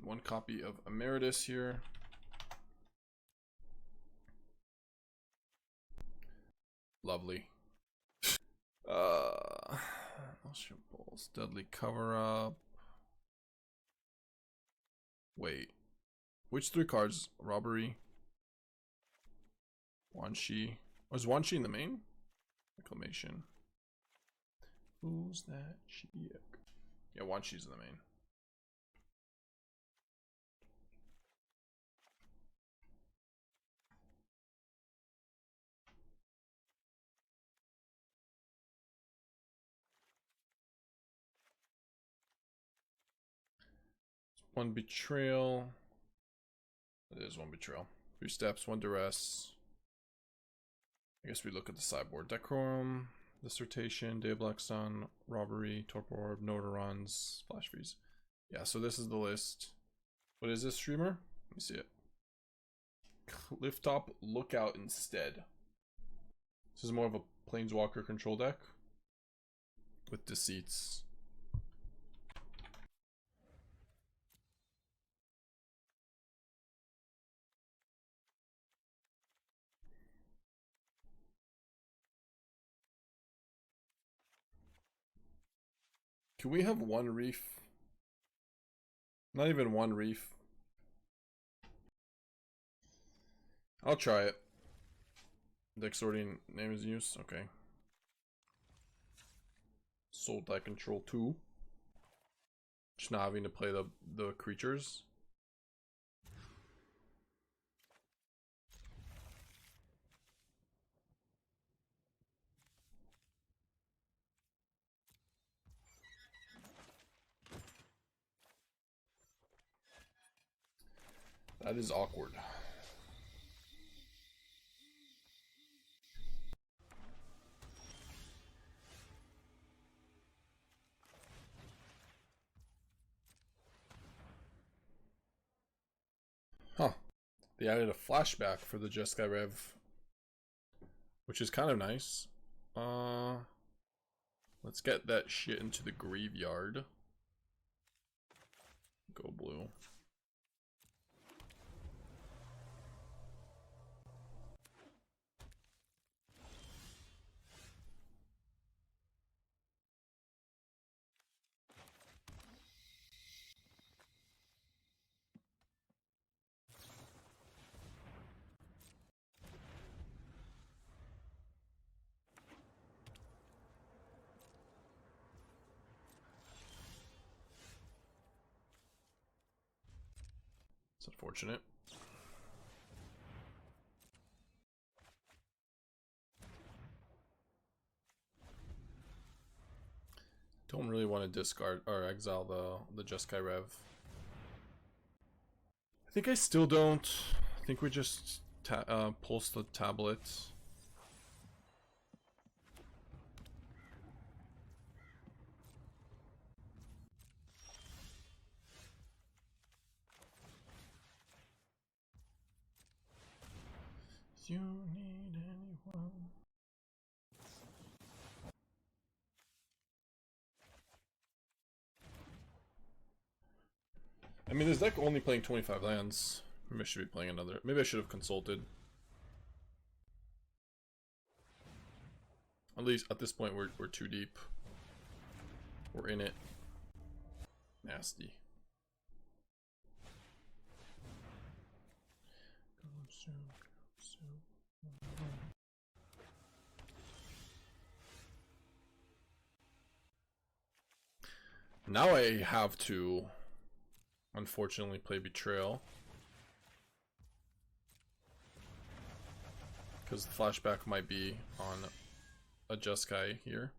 One copy of Emeritus here. Lovely. Maelstrom Pulse, Deadly Cover Up. Wait. Which 3 cards? Robbery. Wan Shi. Was Wan Shi in the main? Reclamation. Who's that? Yeah, Wan Shi's in the main. One Betrayal. It is 1 Betrayal. 3 steps, 1 Duress. I guess we look at the sideboard. Decorum Dissertation, Biblioplex, Robbery, Torpor Orb, Notarons, Flashfreeze. Yeah, so this is the list. What is this, streamer? Let me see it. Clifftop Lookout instead. This is more of a Planeswalker control deck with Deceits. Can we have 1 reef? Not even 1 reef. I'll try it. Deck sorting name is use. Okay. Sultai control 2. Just not having to play the creatures. That is awkward. Huh. They added a flashback for the Jeskai Rev, which is kind of nice. Let's get that shit into the graveyard. Go blue. It's unfortunate. Don't really want to discard or exile the Jeskai Rev. I think I still don't. I think we just pulse the tablet. You need anyone? I mean, this deck only playing 25 lands. Maybe I should be playing another. Maybe I should have consulted. At least at this point, we're too deep. We're in it. Nasty. Now I have to, unfortunately, play Betrayal. Because the flashback might be on a Jeskai here.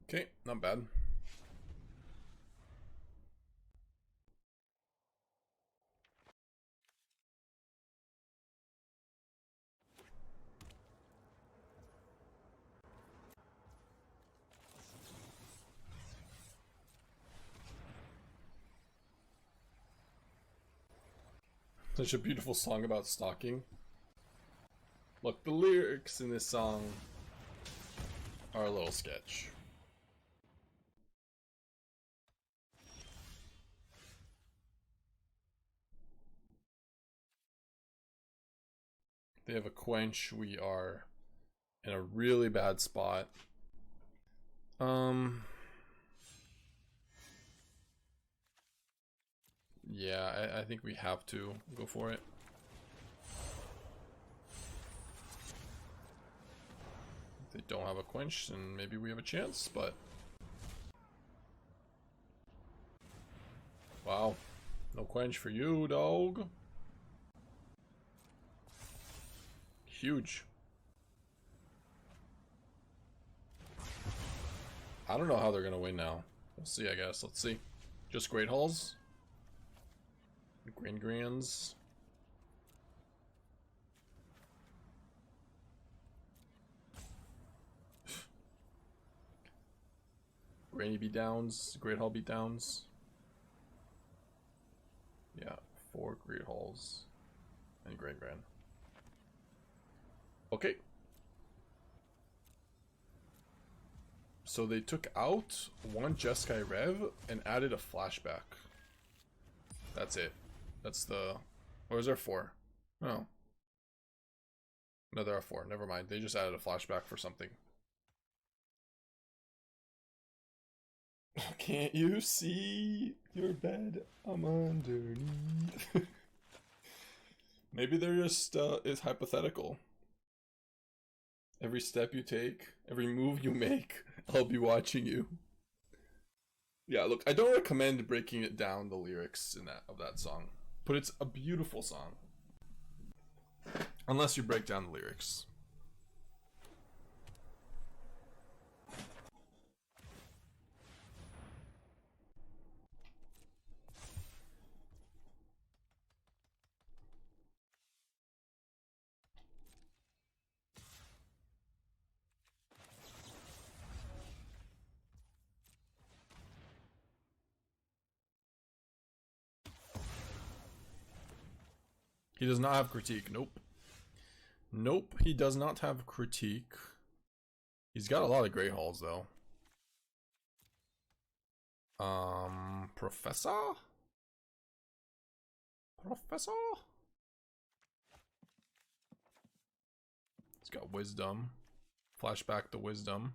Okay, not bad. Such a beautiful song about stalking. Look, the lyrics in this song are a little sketch. They have a quench. We are in a really bad spot. Yeah, I think we have to go for it. If they don't have a quench, then maybe we have a chance, but... Wow. No quench for you, dog. Huge. I don't know how they're gonna win now. We'll see, I guess. Let's see. Just Great Halls. Green Grands. Granny beatdowns. Great Hall beatdowns. Yeah, 4 Great Halls. And Grand Grand. Okay. So they took out one Jeskai Rev and added a flashback. That's it. That's the... Or is there 4? Oh. No, there are 4. Never mind. They just added a flashback for something. Can't you see your bed? I'm underneath. Maybe they're just, is hypothetical. Every step you take, every move you make, I'll be watching you. Yeah, look, I don't recommend breaking it down, the lyrics in that song. But it's a beautiful song. Unless you break down the lyrics. He does not have critique. Nope. Nope, he does not have critique. He's got a lot of Great Halls, though. Professor? Professor? He's got Wisdom. Flashback the Wisdom.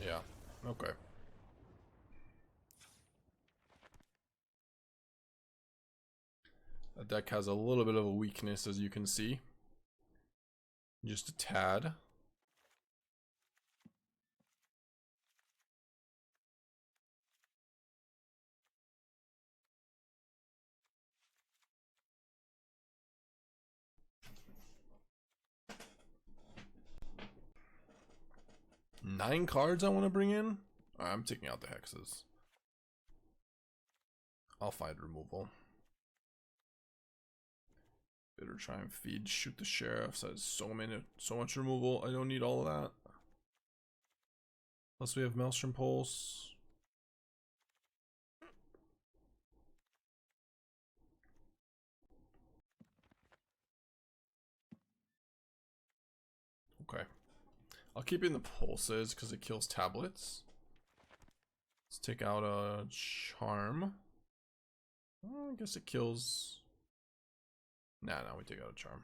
Yeah, okay. That deck has a little bit of a weakness, as you can see. Just a tad. Nine cards I want to bring in? I'm taking out the hexes. I'll find removal. Bitter Triumph Feed, Shoot the Sheriff, says so much removal. I don't need all of that. Plus we have Maelstrom Pulse. Okay. I'll keep in the pulses because it kills tablets. Let's take out a charm. Oh, I guess it kills. Nah, we take out a charm.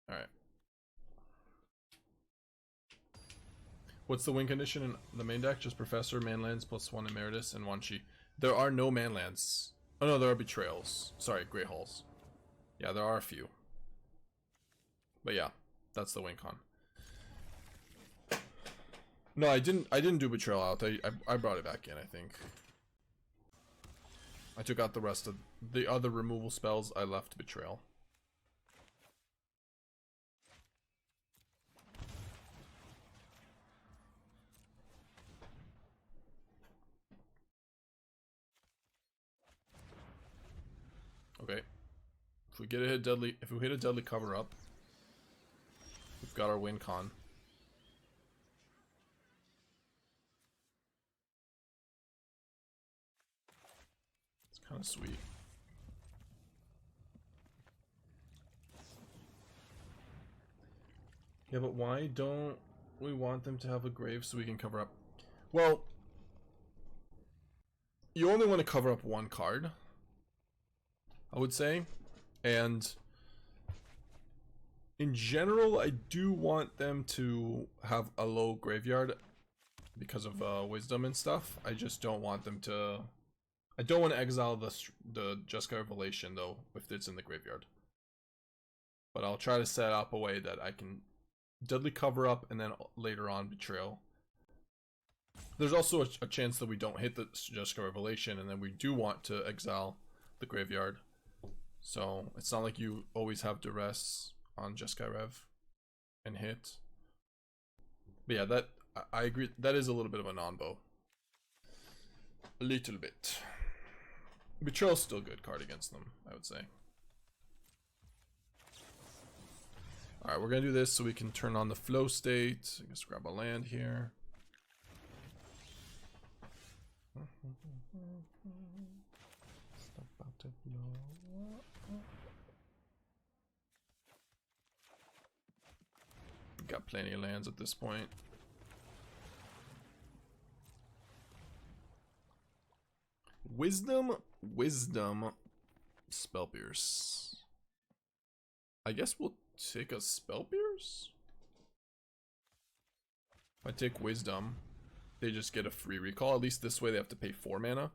All right. What's the win condition in the main deck? Just Professor, Manlands, +1 Emeritus, and Wan Shi. There are no Manlands. Oh no, there are Betrayals. Sorry, Great Halls. Yeah, there are a few. But yeah, that's the win con. No, I didn't do Betrayal out. I brought it back in, I think. I took out the rest of the other removal spells. I left Betrayal. If we get a hit deadly, if we hit a deadly cover up, we've got our win con. It's kind of sweet. Yeah, but why don't we want them to have a grave so we can cover up? Well, you only want to cover up one card, I would say, and in general, I do want them to have a low graveyard because of wisdom and stuff. I just don't want them to. I don't want to exile the Jeskai Revelation though if it's in the graveyard. But I'll try to set up a way that I can deadly cover up and then later on Betrayal. There's also a chance that we don't hit the Jeskai Revelation and then we do want to exile the graveyard. So it's not like you always have Duress on Jeskai Rev and hit. But yeah, that I agree, that is a little bit of a non-bow. A little bit. Betrayal's still a good card against them, I would say. Alright, we're gonna do this so we can turn on the flow state. I guess grab a land here. Got plenty of lands at this point. Wisdom, Spell Pierce. I guess we'll take a Spell Pierce? If I take Wisdom, they just get a free recall. At least this way they have to pay 4 mana.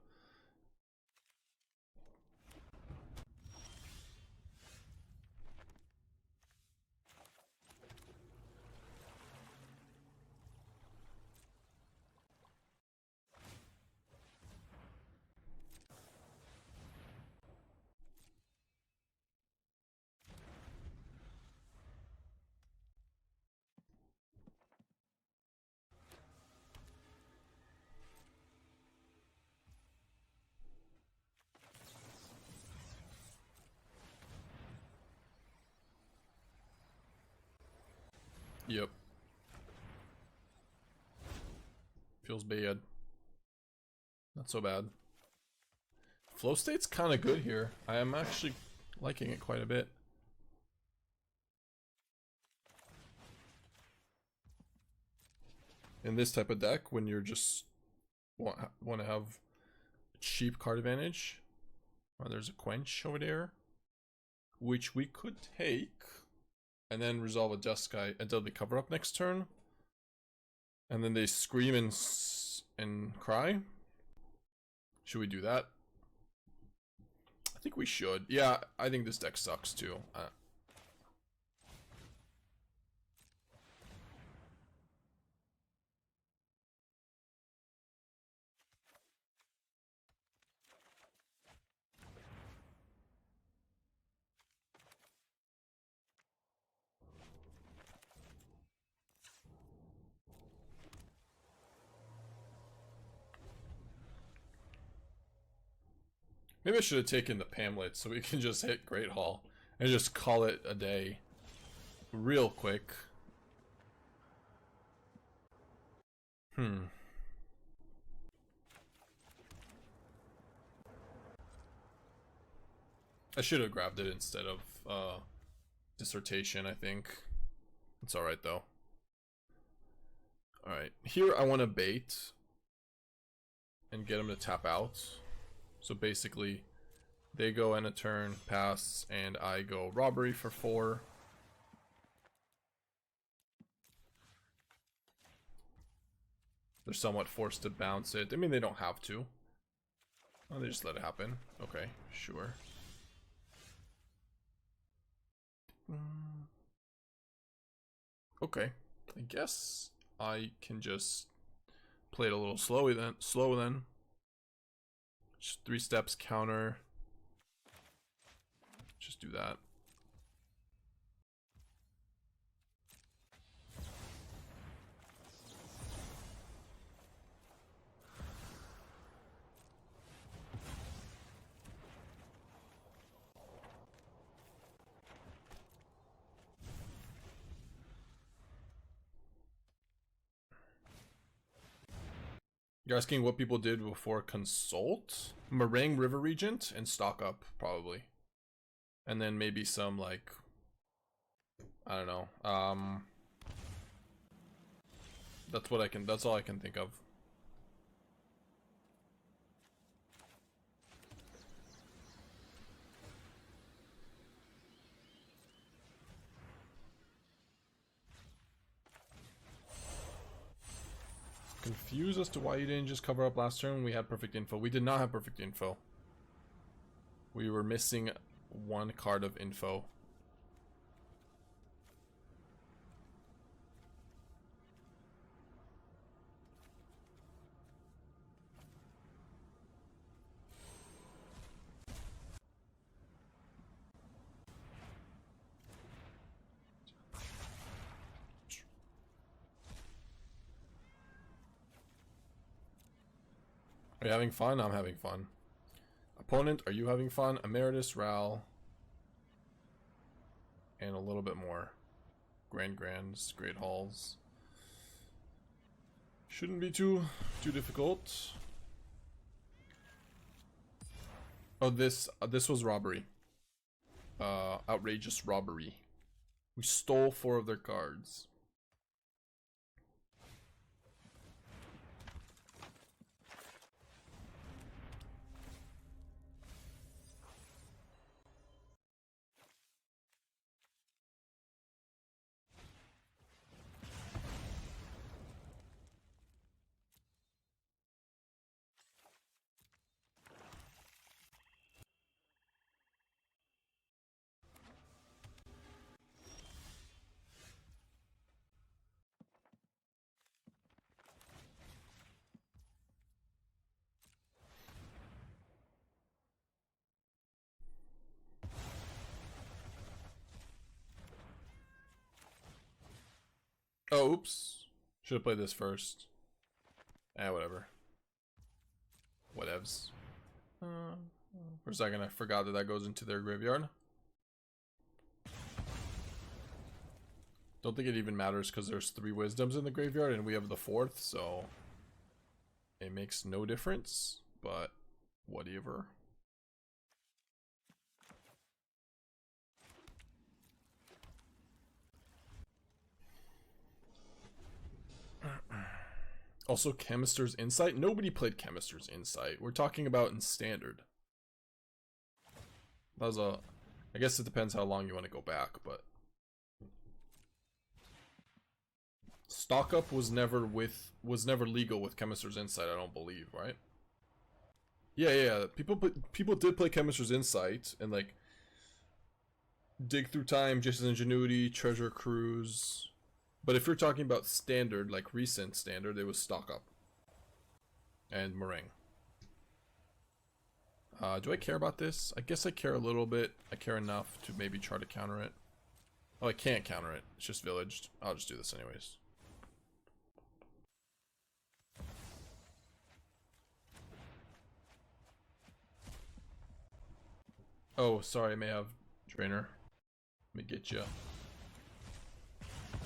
Yep. Feels bad. Not so bad. Flow state's kind of good here. I am actually liking it quite a bit. In this type of deck, when you're just want to have cheap card advantage, there's a Quench over there, which we could take. And then resolve a Jeskai until they cover up next turn. And then they scream and cry. Should we do that? I think we should. Yeah, I think this deck sucks too. Maybe I should have taken the Hamlet so we can just hit Great Hall and just call it a day real quick. I should have grabbed it instead of Dissertation, I think. It's alright though. Alright, here I want to bait and get him to tap out. So basically, they go end a turn, pass, and I go Robbery for 4. They're somewhat forced to bounce it. I mean, they don't have to. Oh, they just let it happen. Okay, sure. Okay, I guess I can just play it a little slow then. Just 3 steps counter. Just do that. You're asking what people did before Consult? Meringue River Regent and stock up, probably. And then maybe some, like, I don't know. That's all I can think of. Confused as to why you didn't just cover up last turn when we had perfect info. We did not have perfect info. We were missing one card of info. Are you having fun? I'm having fun. Opponent, are you having fun? Emeritus, Ral, and a little bit more. Grands, Great Halls. Shouldn't be too difficult. Oh, this was robbery. Outrageous Robbery. We stole 4 of their cards. Oh, oops. Should have played this first. Whatever. Whatevs. For a second, I forgot that goes into their graveyard. Don't think it even matters because there's 3 wisdoms in the graveyard and we have the 4th, so it makes no difference, but whatever. Also, Chemister's Insight? Nobody played Chemister's Insight. We're talking about in Standard. That was a... I guess it depends how long you want to go back, but... Stock up was never legal with Chemister's Insight, I don't believe, right? Yeah. People did play Chemister's Insight, and like... Dig Through Time, Jason's Ingenuity, Treasure Cruise... But if you're talking about Standard, like recent Standard, it was stock up. And Meringue. Do I care about this? I guess I care a little bit. I care enough to maybe try to counter it. Oh, I can't counter it. It's just villaged. I'll just do this anyways. Oh, sorry, I may have Drainer. Let me get you.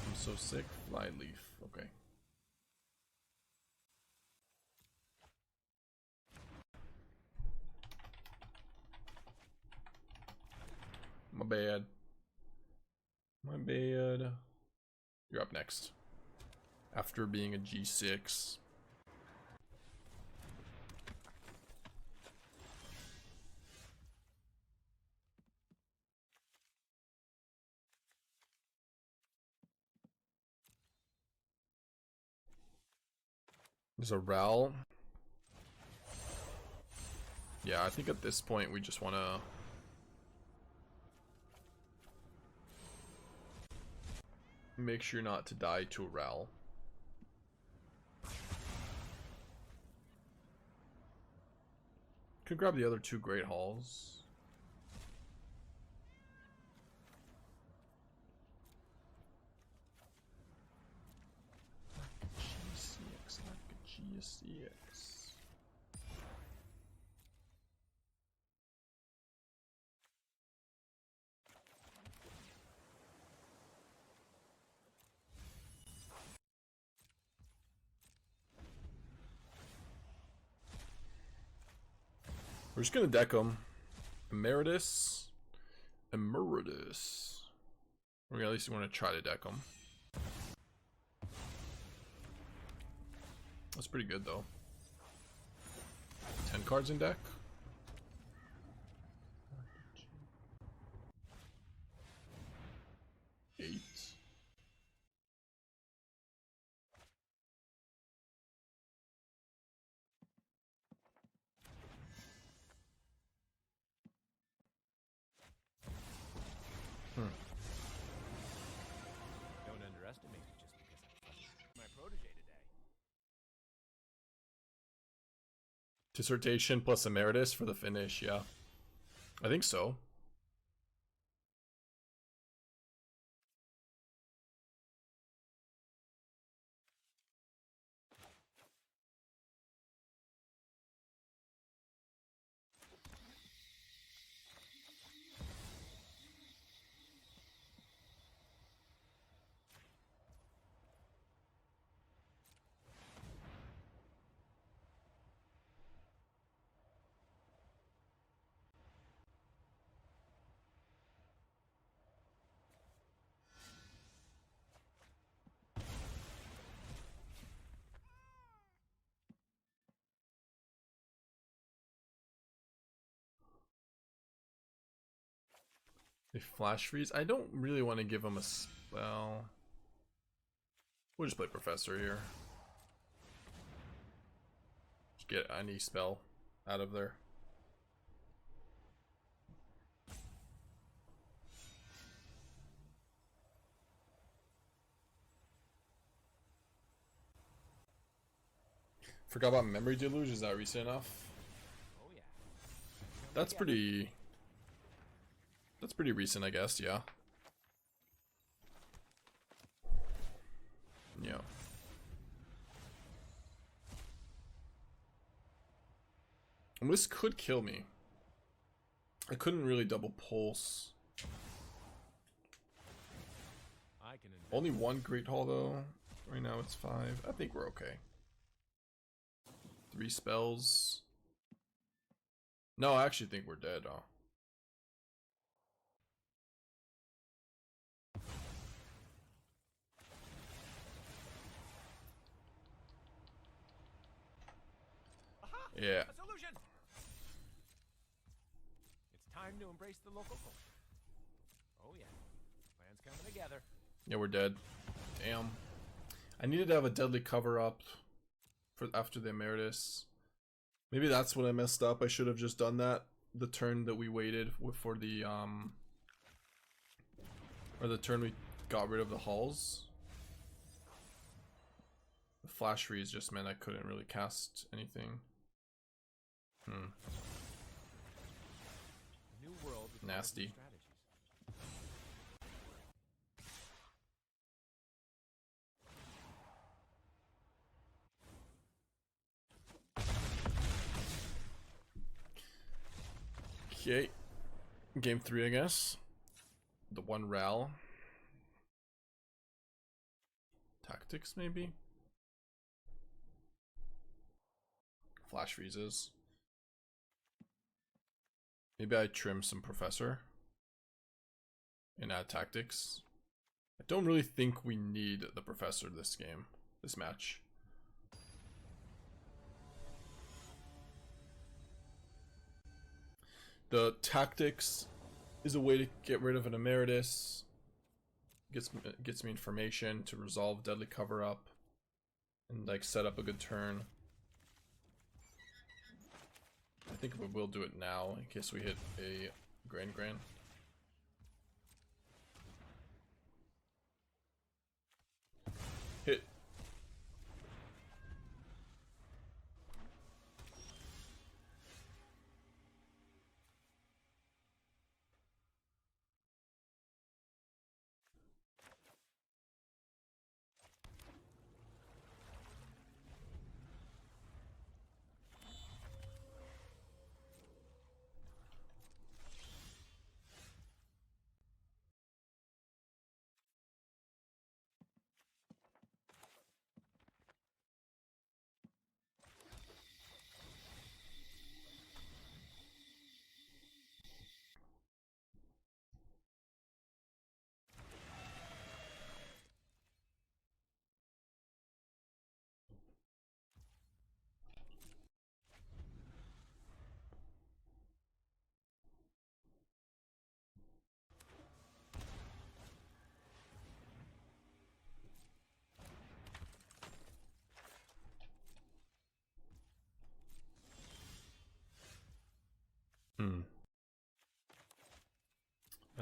I'm so sick. Fly Leaf. Okay. My bad. My bad. You're up next. After being a G6. There's a Ral. Yeah, I think at this point we just want to... make sure not to die to a Ral. Could grab the other 2 Great Halls. GCX. We're just gonna deck them. Emeritus. We're gonna at least want to try to deck them. That's pretty good though. 10 cards in deck. Eight. Don't underestimate me just because I'm my protege today. Dissertation plus Emeritus for the finish, yeah. I think so. A Flashfreeze. I don't really want to give him a spell. We'll just play Professor here. Just get any spell out of there. Forgot about Memory Deluge. Is that recent enough? Oh yeah. That's pretty recent, I guess, yeah. Yeah. And this could kill me. I couldn't really double pulse. I can invest. Only one Great Hall though. Right now it's 5. I think we're okay. 3 spells. No, I actually think we're dead. Oh. Yeah. A solution. It's time to embrace the local culture. Oh yeah. Plans coming together. Yeah, we're dead. Damn. I needed to have a deadly cover up for after the Emeritus. Maybe that's what I messed up. I should have just done that the turn that we waited for the or the turn we got rid of the halls. The Flashfreeze just meant I couldn't really cast anything. New world with Nasty. strategies. Okay. Game 3, I guess. The one Ral. Tactics, maybe? Flash freezes. Maybe I trim some Professor and add Tactics. I don't really think we need the Professor this game, this match. The Tactics is a way to get rid of an Emeritus. Gets me information to resolve Deadly Cover Up and like set up a good turn. I think we will do it now in case we hit a Grand. Hit.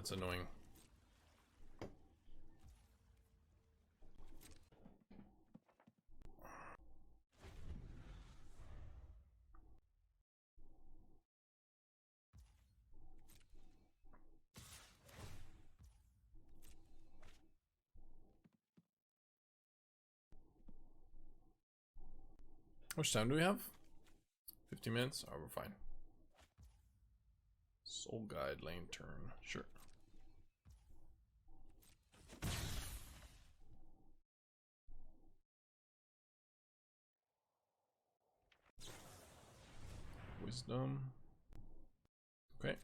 That's annoying. How much time do we have? 50 minutes? Oh, we're fine. Soul Guide lane turn. Sure. Wisdom. Okay.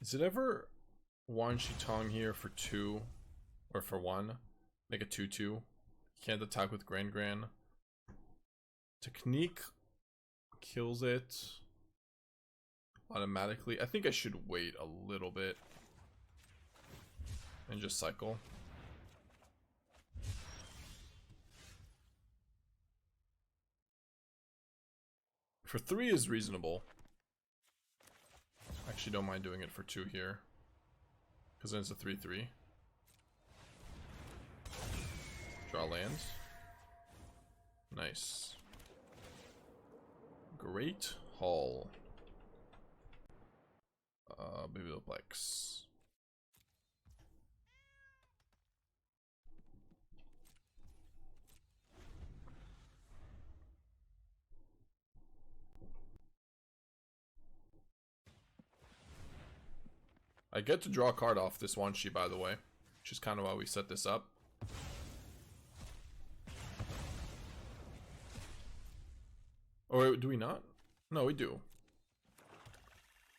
Is it ever Wan Shi Tong here for 2 or for 1? Make a 2/2. Can't attack with Gran. Technique kills it automatically. I think I should wait a little bit and just cycle. For 3 is reasonable. Actually don't mind doing it for 2 here, because then it's a 3/3. Draw lands. Nice. Great Hall. Biblioplex. I get to draw a card off this Wan Shi, by the way, which is kind of why we set this up. Or do we not? No, we do.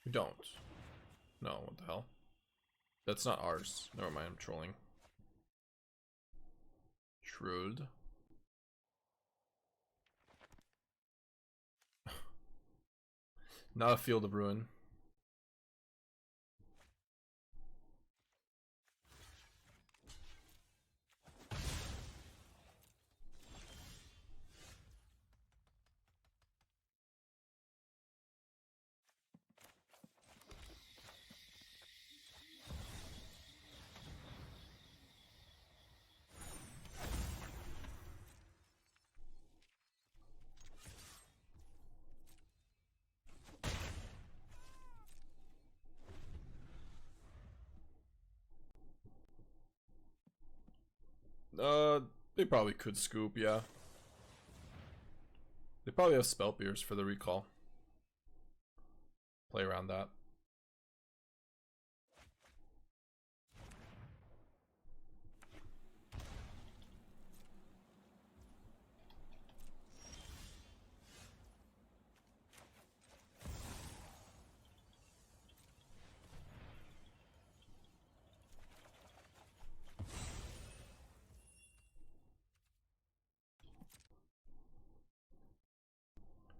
We don't. No, what the hell? That's not ours. Never mind, I'm trolling. Shrewd. Not a Field of Ruin. They probably could scoop, yeah. They probably have spell pierce for the recall. Play around that.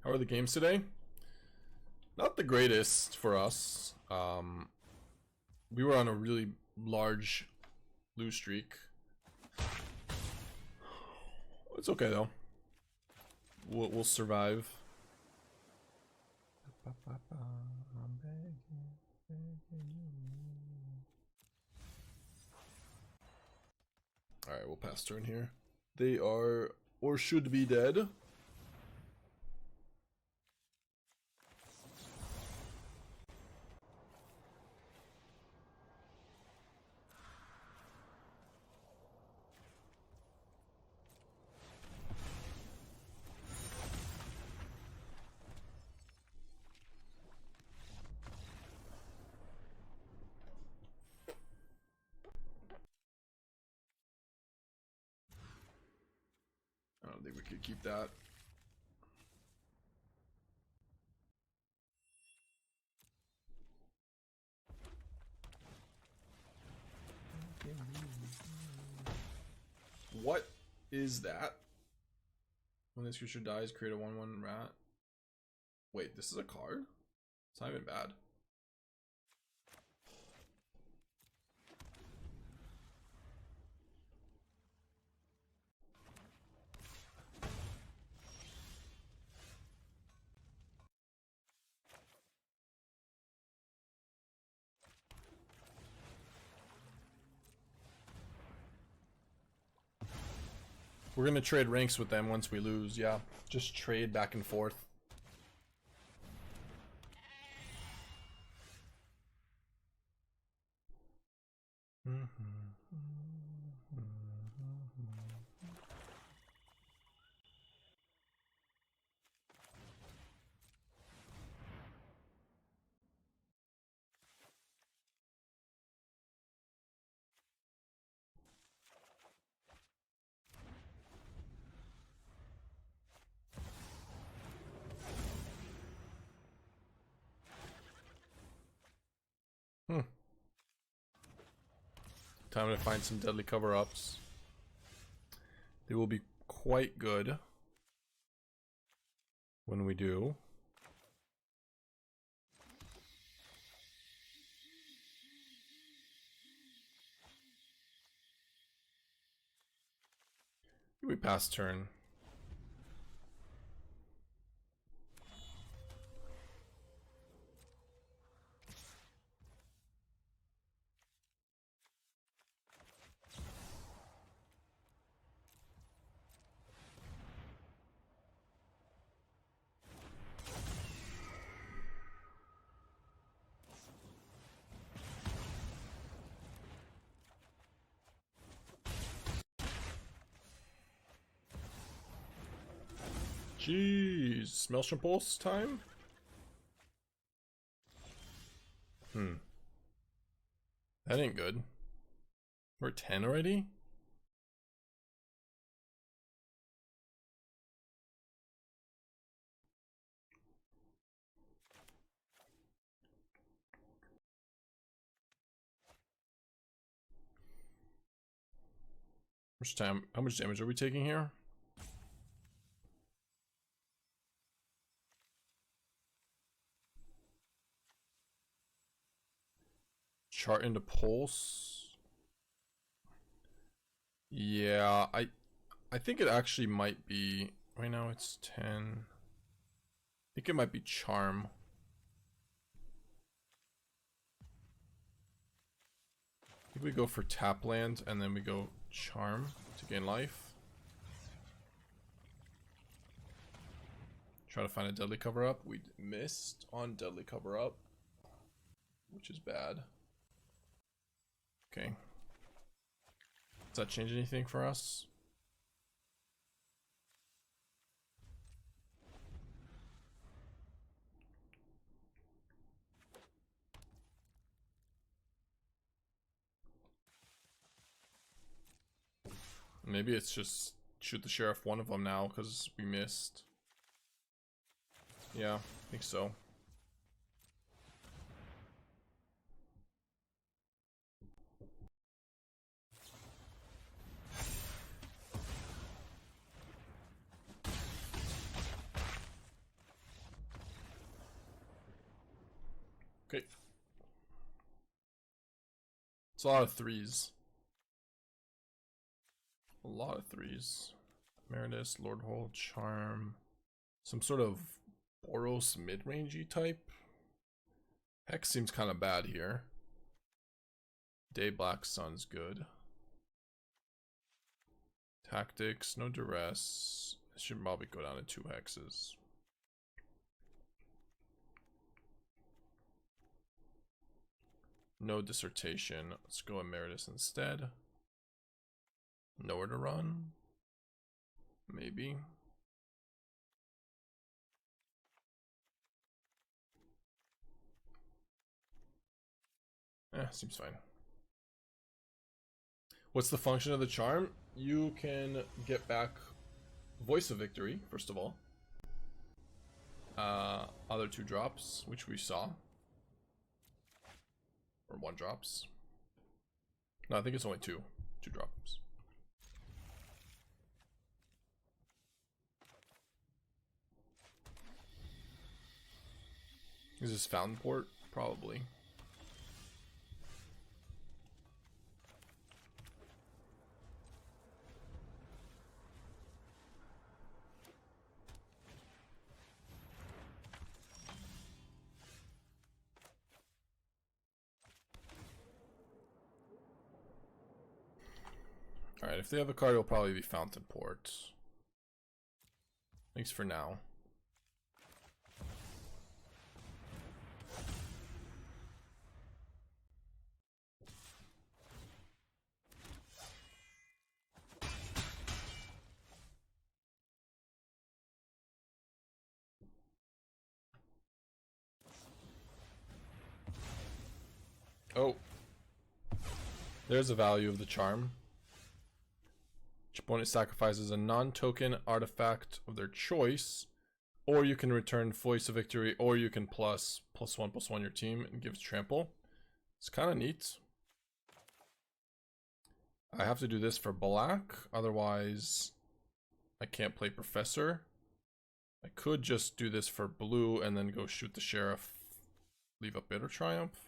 How are the games today? Not the greatest for us. We were on a really large lose streak. It's okay though. We'll survive. Alright, we'll pass turn here. They are, or should be, dead. I don't think we could keep that. What is that? When this creature dies, create a 1/1 rat. Wait, this is a card? It's not even bad. We're gonna trade ranks with them once we lose, yeah. Just trade back and forth. Time to find some deadly cover-ups. They will be quite good when we do. We pass turn. Jeez, Maelstrom Pulse time? That ain't good. We're 10 already? How much damage are we taking here? Chart into Pulse. Yeah, I think it actually might be, right now it's 10. I think it might be Charm. I think we go for tap land and then we go Charm to gain life. Try to find a deadly cover up. We missed on deadly cover up, which is bad. Okay. Does that change anything for us? Maybe it's just shoot the sheriff one of them now because we missed. Yeah, I think so. Okay. It's a lot of threes. A lot of threes. Emeritus, Lordhold, Charm. Some sort of Boros mid-rangey type. Hex seems kind of bad here. Day Black Sun's good. Tactics, no Duress. I should probably go down to 2 hexes. No Dissertation. Let's go Emeritus instead. Nowhere to run. Maybe. Seems fine. What's the function of the charm? You can get back Voice of Victory, first of all. Other 2 drops, which we saw. Or 1 drops. No, I think it's only 2 drops. Is this Fountain Port? Probably. Alright, if they have a card, it'll probably be Fountain Port. Thanks for now. Oh. There's the value of the charm. Each opponent sacrifices a non-token artifact of their choice, or you can return Voice of Victory, or you can +1/+1 your team and gives trample. It's kind of neat. I have to do this for black, otherwise I can't play Professor. I could just do this for blue and then go shoot the Sheriff, leave a Bitter Triumph.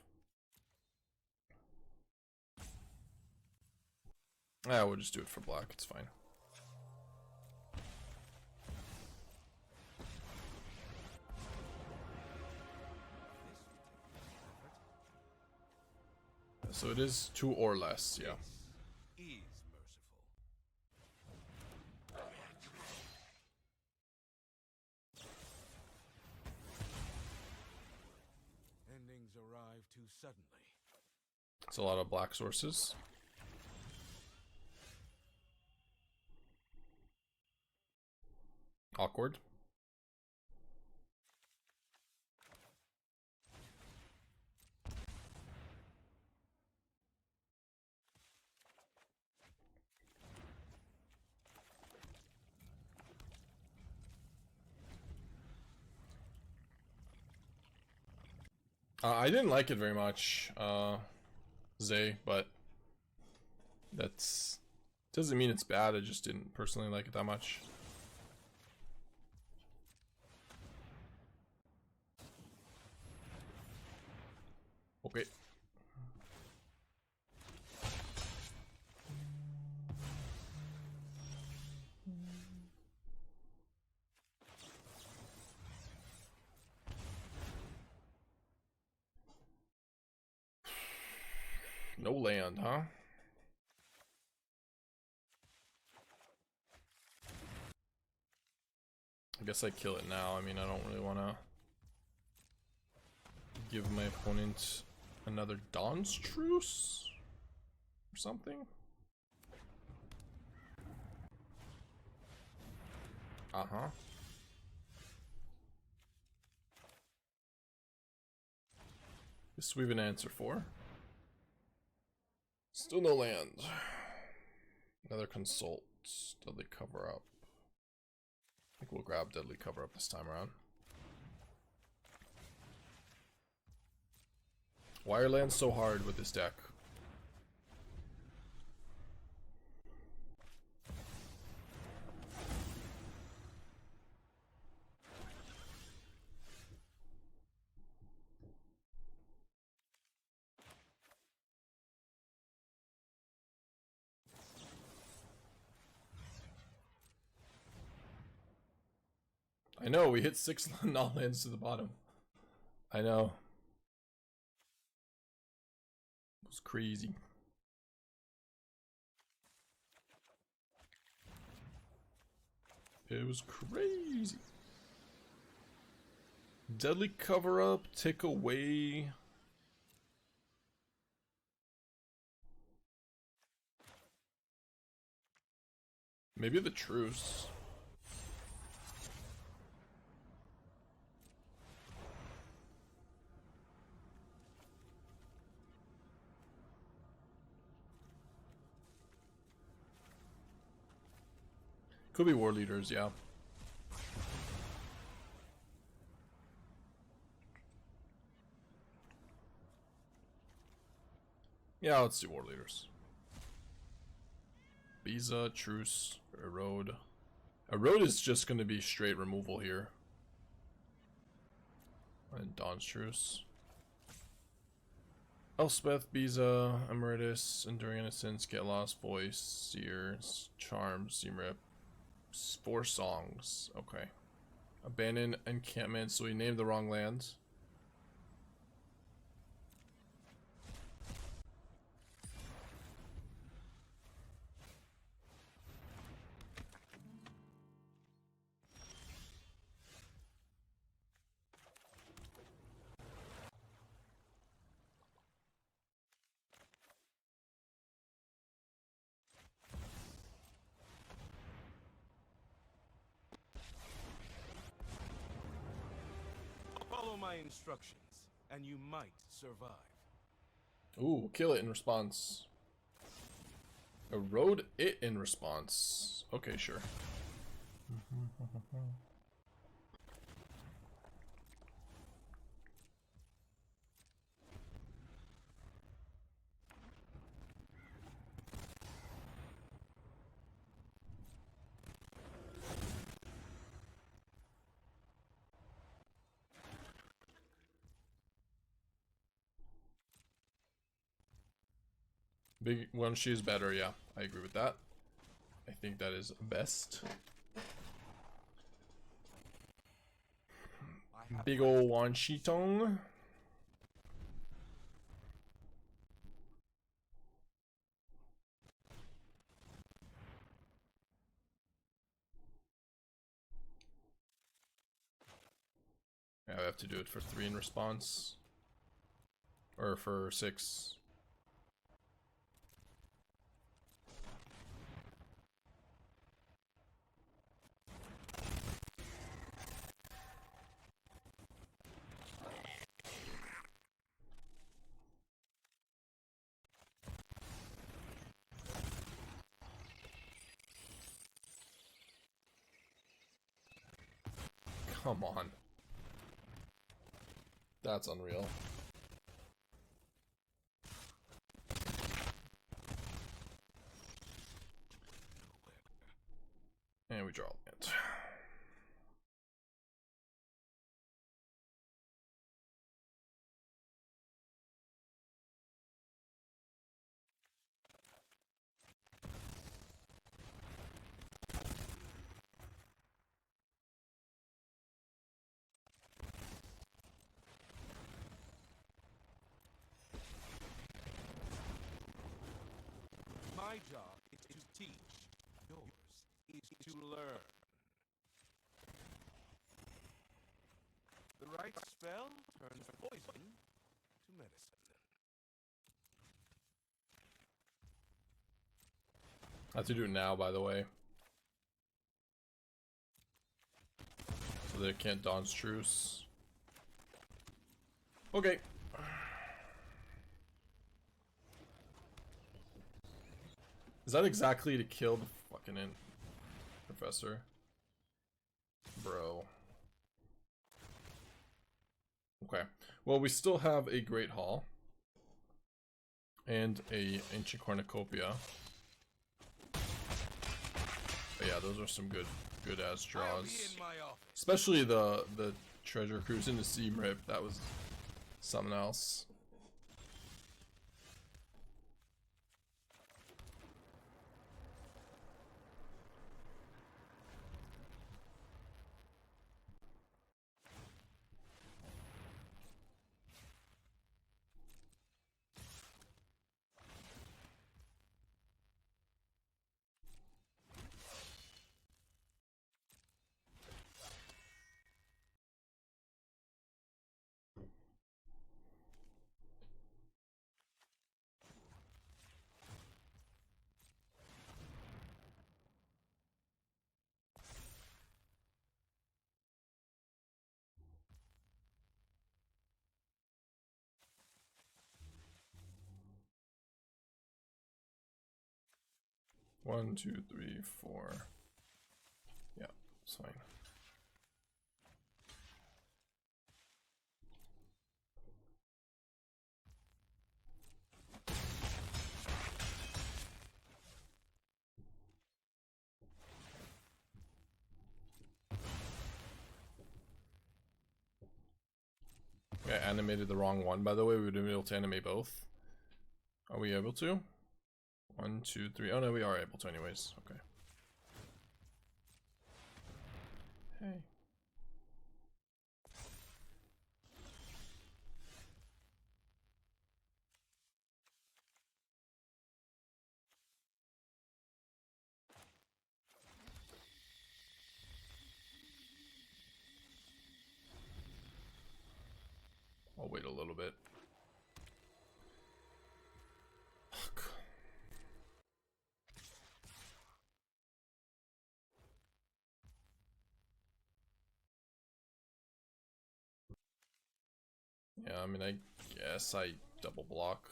Yeah, we'll just do it for black, it's fine. So it is 2 or less, yeah. Is merciful. Endings arrive too suddenly. It's a lot of black sources. Awkward. I didn't like it very much, Zay, but that's doesn't mean it's bad. I just didn't personally like it that much. Okay. No land, huh? I guess I kill it now. I mean, I don't really want to give my opponent another Dawn's Truce or something. Uh-huh. This we have an answer for. Still no land. Another Consult. Deadly Cover Up. I think we'll grab Deadly Cover Up this time around. Why are lands so hard with this deck? I know, we hit 6 non-lands to the bottom. I know. It was crazy. It was crazy. Deadly Cover Up, take away. Maybe the Truce. Could be War Leaders, yeah. Yeah, let's do War Leaders. Biza, Truce, Erode. Erode is just going to be straight removal here. And Dawn's Truce. Elspeth, Biza, Emeritus, Enduring Innocence, Get Lost, Voice, Seer, Charm, Seam Rip. 4 songs. Okay. Abandon Encampment, so we named the wrong land. my instructions, and you might survive. Ooh, kill it in response. Erode it in response. Okay, sure. Big Wan Shi is better, yeah. I agree with that. I think that is best. Big ol' Wan Shi Tong. Yeah, I have to do it for 3 in response. Or for 6. Come on. That's unreal. And we draw land. My job is to teach. Yours is to learn. The right spell turns poison to medicine. I have to do it now, by the way. So they can't dodge truce. Okay. Is that exactly to kill the fucking Professor? Bro. Okay. Well, we still have a Great Hall. And a Ancient Cornucopia. But yeah, those are some good ass draws. Especially the Treasure Cruise into Seam Rip. That was something else. One, two, three, four. Yeah, it's fine. I animated the wrong one, by the way. We would have been able to animate both. Are we able to? 1, 2, 3. Oh no, we are able to anyways. Okay. Hey. I'll wait a little bit. Fuck. Yeah, I mean, I guess I double block.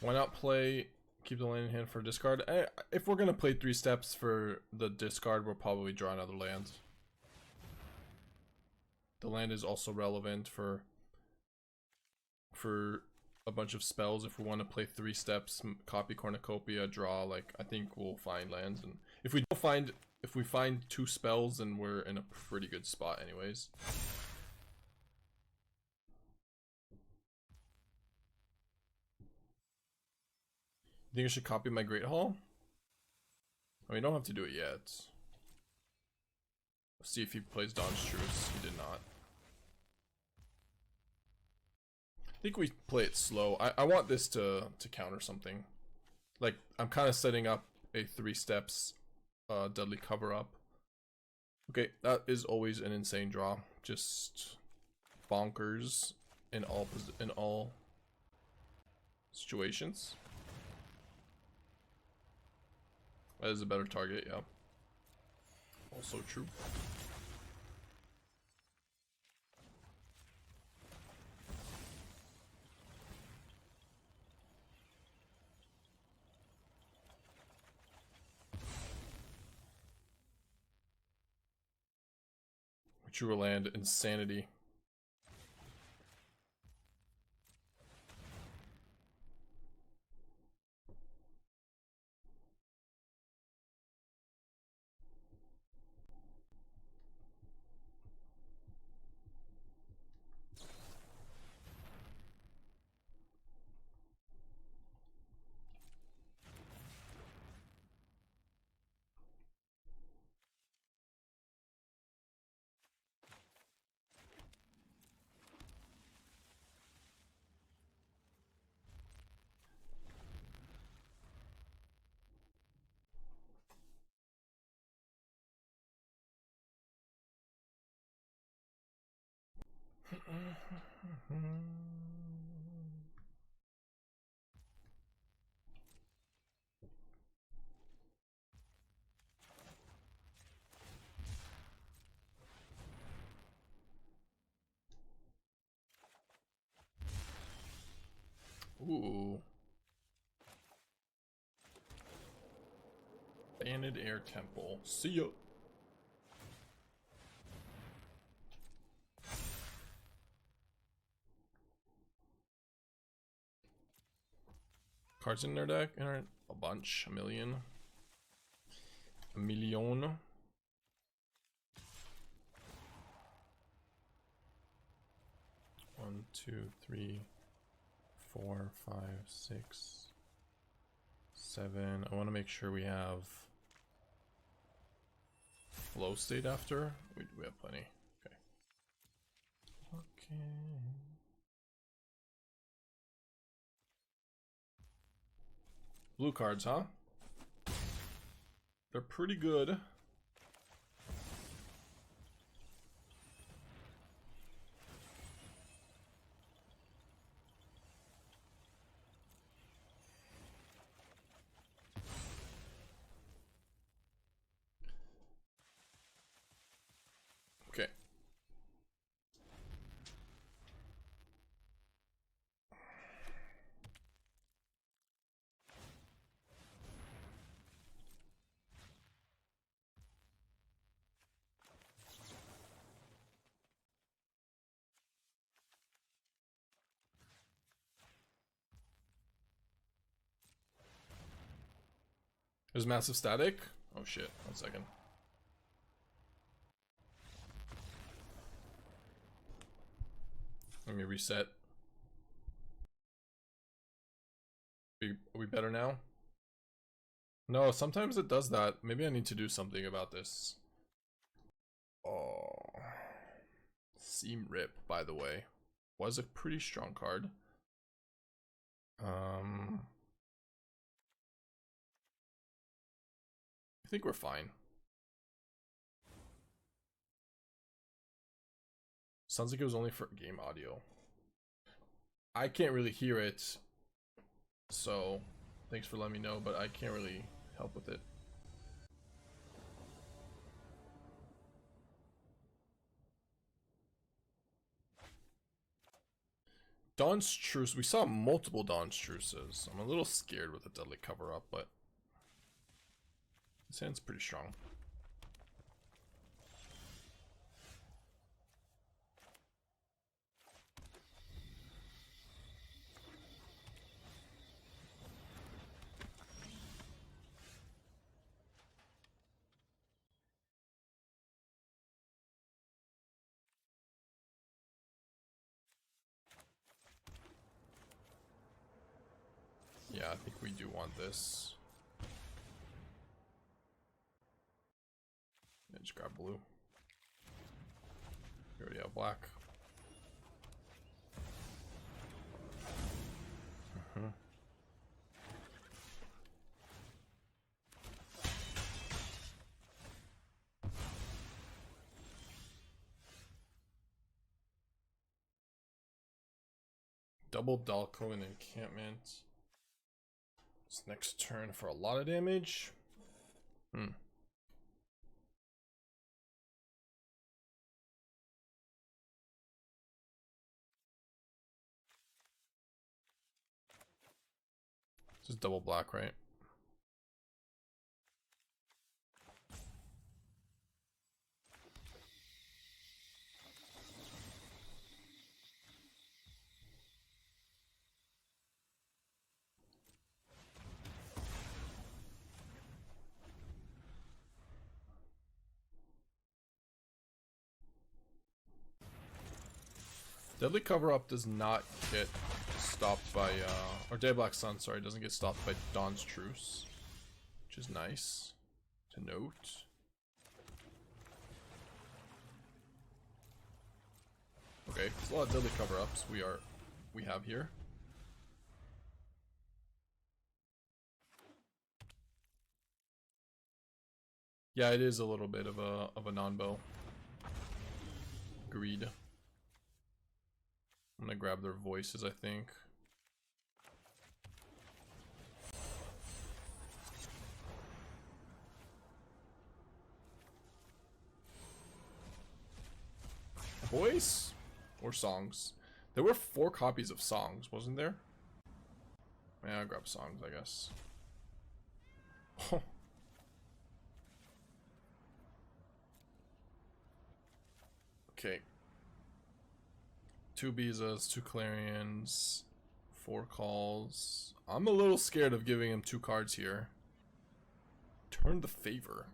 Why not play, keep the land in hand for discard? If we're gonna play 3 steps for the discard, we'll probably draw another land. The land is also relevant for a bunch of spells. If we want to play 3 steps, copy Cornucopia, draw, like, I think we'll find lands. And if we find 2 spells, then we're in a pretty good spot anyways. You think I should copy my Great Hall? I mean, you don't have to do it yet. Let's see if he plays Dawn's Truce. He did not. I think we play it slow. I want this to counter something. Like, I'm kind of setting up a 3 steps deadly cover up. Okay, that is always an insane draw. Just bonkers in all situations. That is a better target, yeah. Also true. True land insanity. Ooh. Banded Air Temple. See ya. Cards in their deck? A bunch. A million. A million. 1, 2, 3, 4, 5, 6, 7. I want to make sure we have flow state after. We have plenty. Okay. Okay. Blue cards, huh? They're pretty good. Okay. There's massive static. Oh shit, 1 second. Let me reset. Are we better now? No, sometimes it does that. Maybe I need to do something about this. Oh. Seam Rip, by the way. Was a pretty strong card. I think we're fine. Sounds like it was only for game audio. I can't really hear it, so thanks for letting me know, but I can't really help with it. Dawn's Truce. We saw multiple Dawn's Truces. I'm a little scared with the Deadly Cover-Up, but this hand's pretty strong. Yeah, I think we do want this. Yeah, just grab blue. We already have black. Double Dalco and encampment. This next turn for a lot of damage. This is double black, right? Deadly Cover-Up does not get stopped by, or Day Black Sun, sorry, doesn't get stopped by Dawn's Truce, which is nice to note. Okay, there's a lot of Deadly Cover-Ups we have here. Yeah, it is a little bit of a non-bow. Agreed. I'm gonna grab their voices, I think. Voice or songs? There were 4 copies of songs, wasn't there? Yeah, I'll grab songs, I guess. Oh. Okay. 2 Bizas, 2 Clarions, 4 calls. I'm a little scared of giving him 2 cards here. Turn the Favor.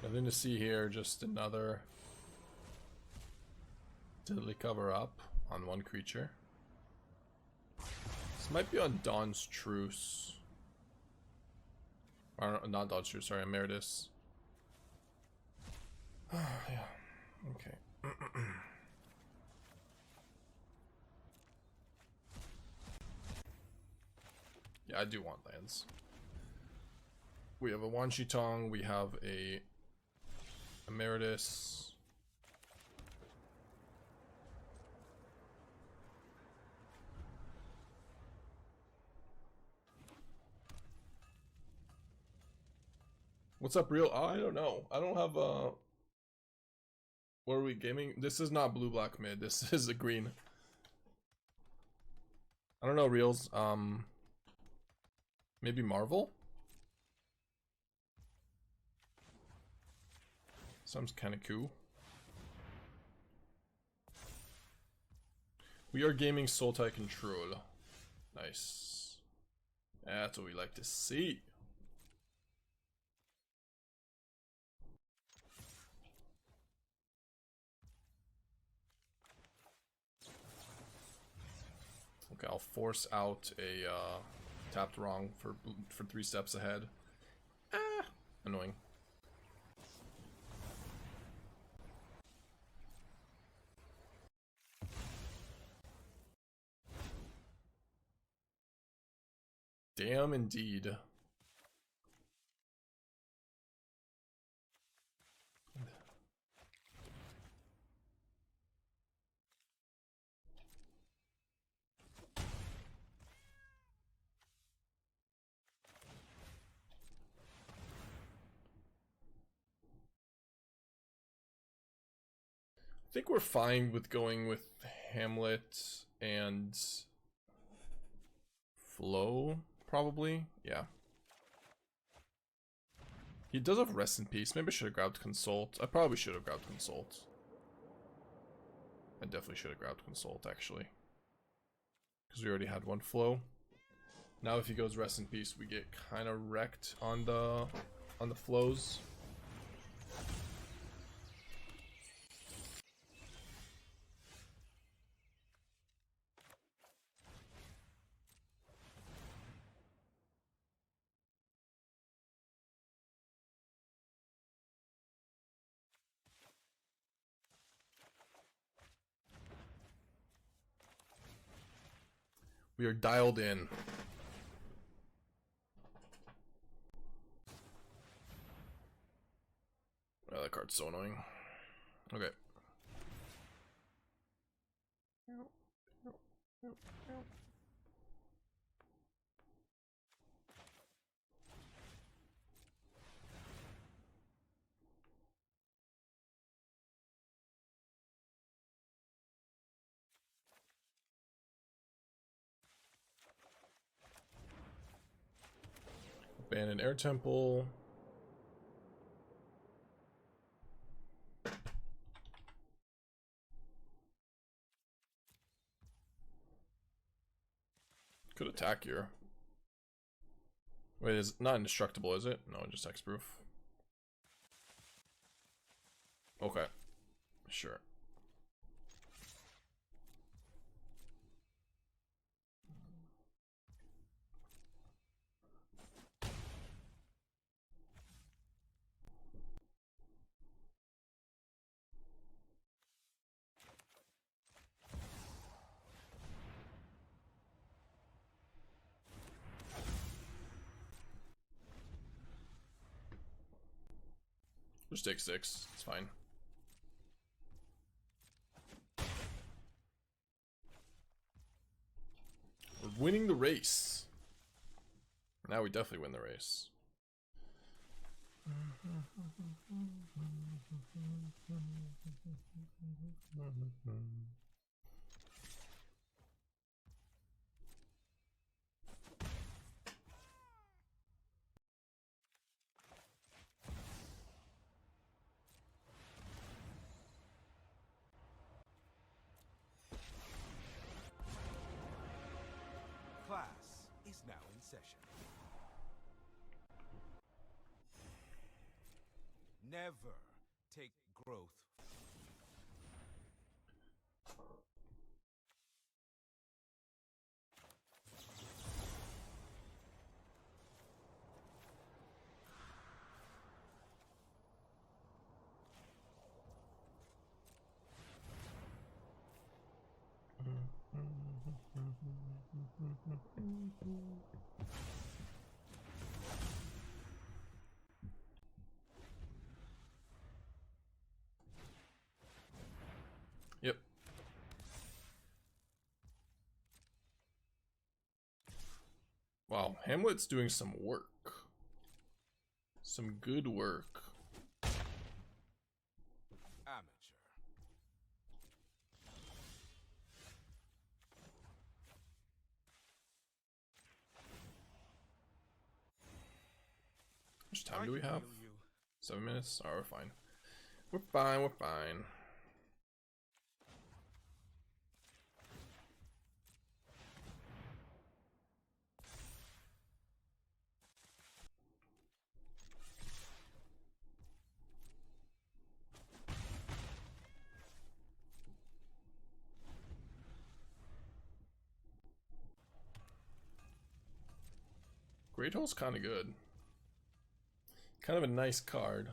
Nothing to see here, just another Deadly Cover-Up on 1 creature. This might be on Dawn's Truce. Or not Dawn's Truce, sorry, Emeritus. Yeah, okay. Yeah, I do want lands. We have a Wan Shi Tong, we have a Emeritus. What's up, real? I don't know. I don't have a. What are we gaming? This is not blue black mid. This is a green. I don't know, reals. Maybe Marvel. Sounds kind of cool. We are gaming Sultai Control. Nice. That's what we like to see. Okay, I'll force out a tapped wrong for 3 steps ahead. Ah, annoying. Damn, indeed. I think we're fine with going with Hamlet and Flow, probably. Yeah. He does have Rest in Peace. Maybe I should have grabbed Consult. I probably should have grabbed Consult. I definitely should have grabbed Consult, actually. Because we already had one Flow. Now if he goes Rest in Peace, we get kind of wrecked on the flows. We are dialed in. Oh, that card's so annoying. Okay. Abandoned Air Temple. Could attack here. Wait, is it not indestructible, is it? No, just hexproof. Okay. Sure. Just take 6. It's fine. We're winning the race. Now we definitely win the race. Class is now in session. Never take growth. Yep. Wow, Hamlet's doing some work. Some good work. Amateur. How much time do we have? 7 minutes? Oh, we're fine. We're fine, we're fine. Great Hole's kind of good. Kind of a nice card.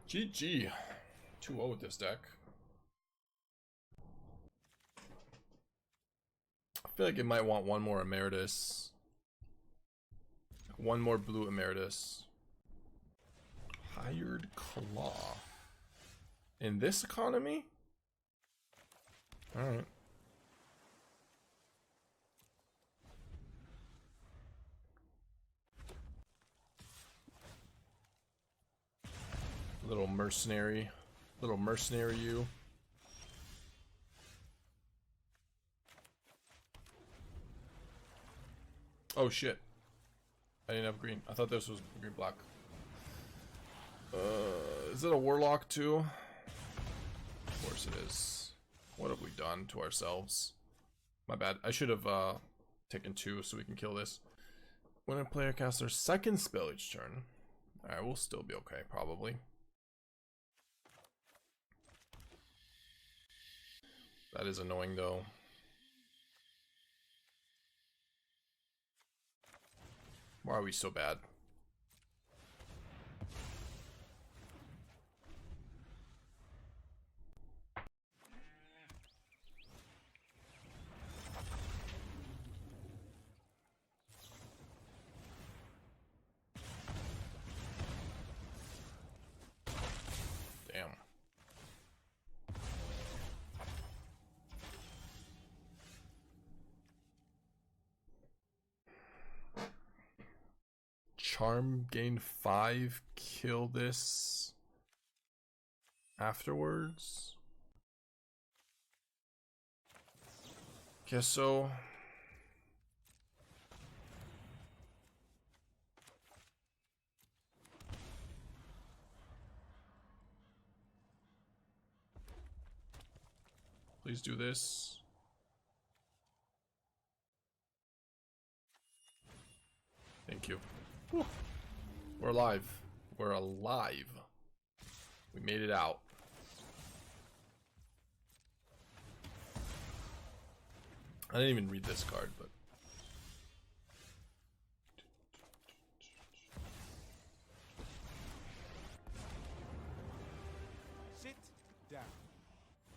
GG. 2-0 with this deck. I feel like it might want one more Emeritus. One more blue Emeritus. Hired Claw. In this economy? Alright. Little mercenary you. Oh shit. I didn't have green. I thought this was green black. Is it a warlock too? Of course it is. What have we done to ourselves? My bad. I should have taken 2 so we can kill this. When a player casts their second spell each turn. Alright, we'll still be okay, probably. That is annoying though. Why are we so bad? Damn. Charm, gain 5, kill this afterwards. Guess so. Please do this. Thank you. Whew. We're alive. We're alive. We made it out. I didn't even read this card, but Sit down.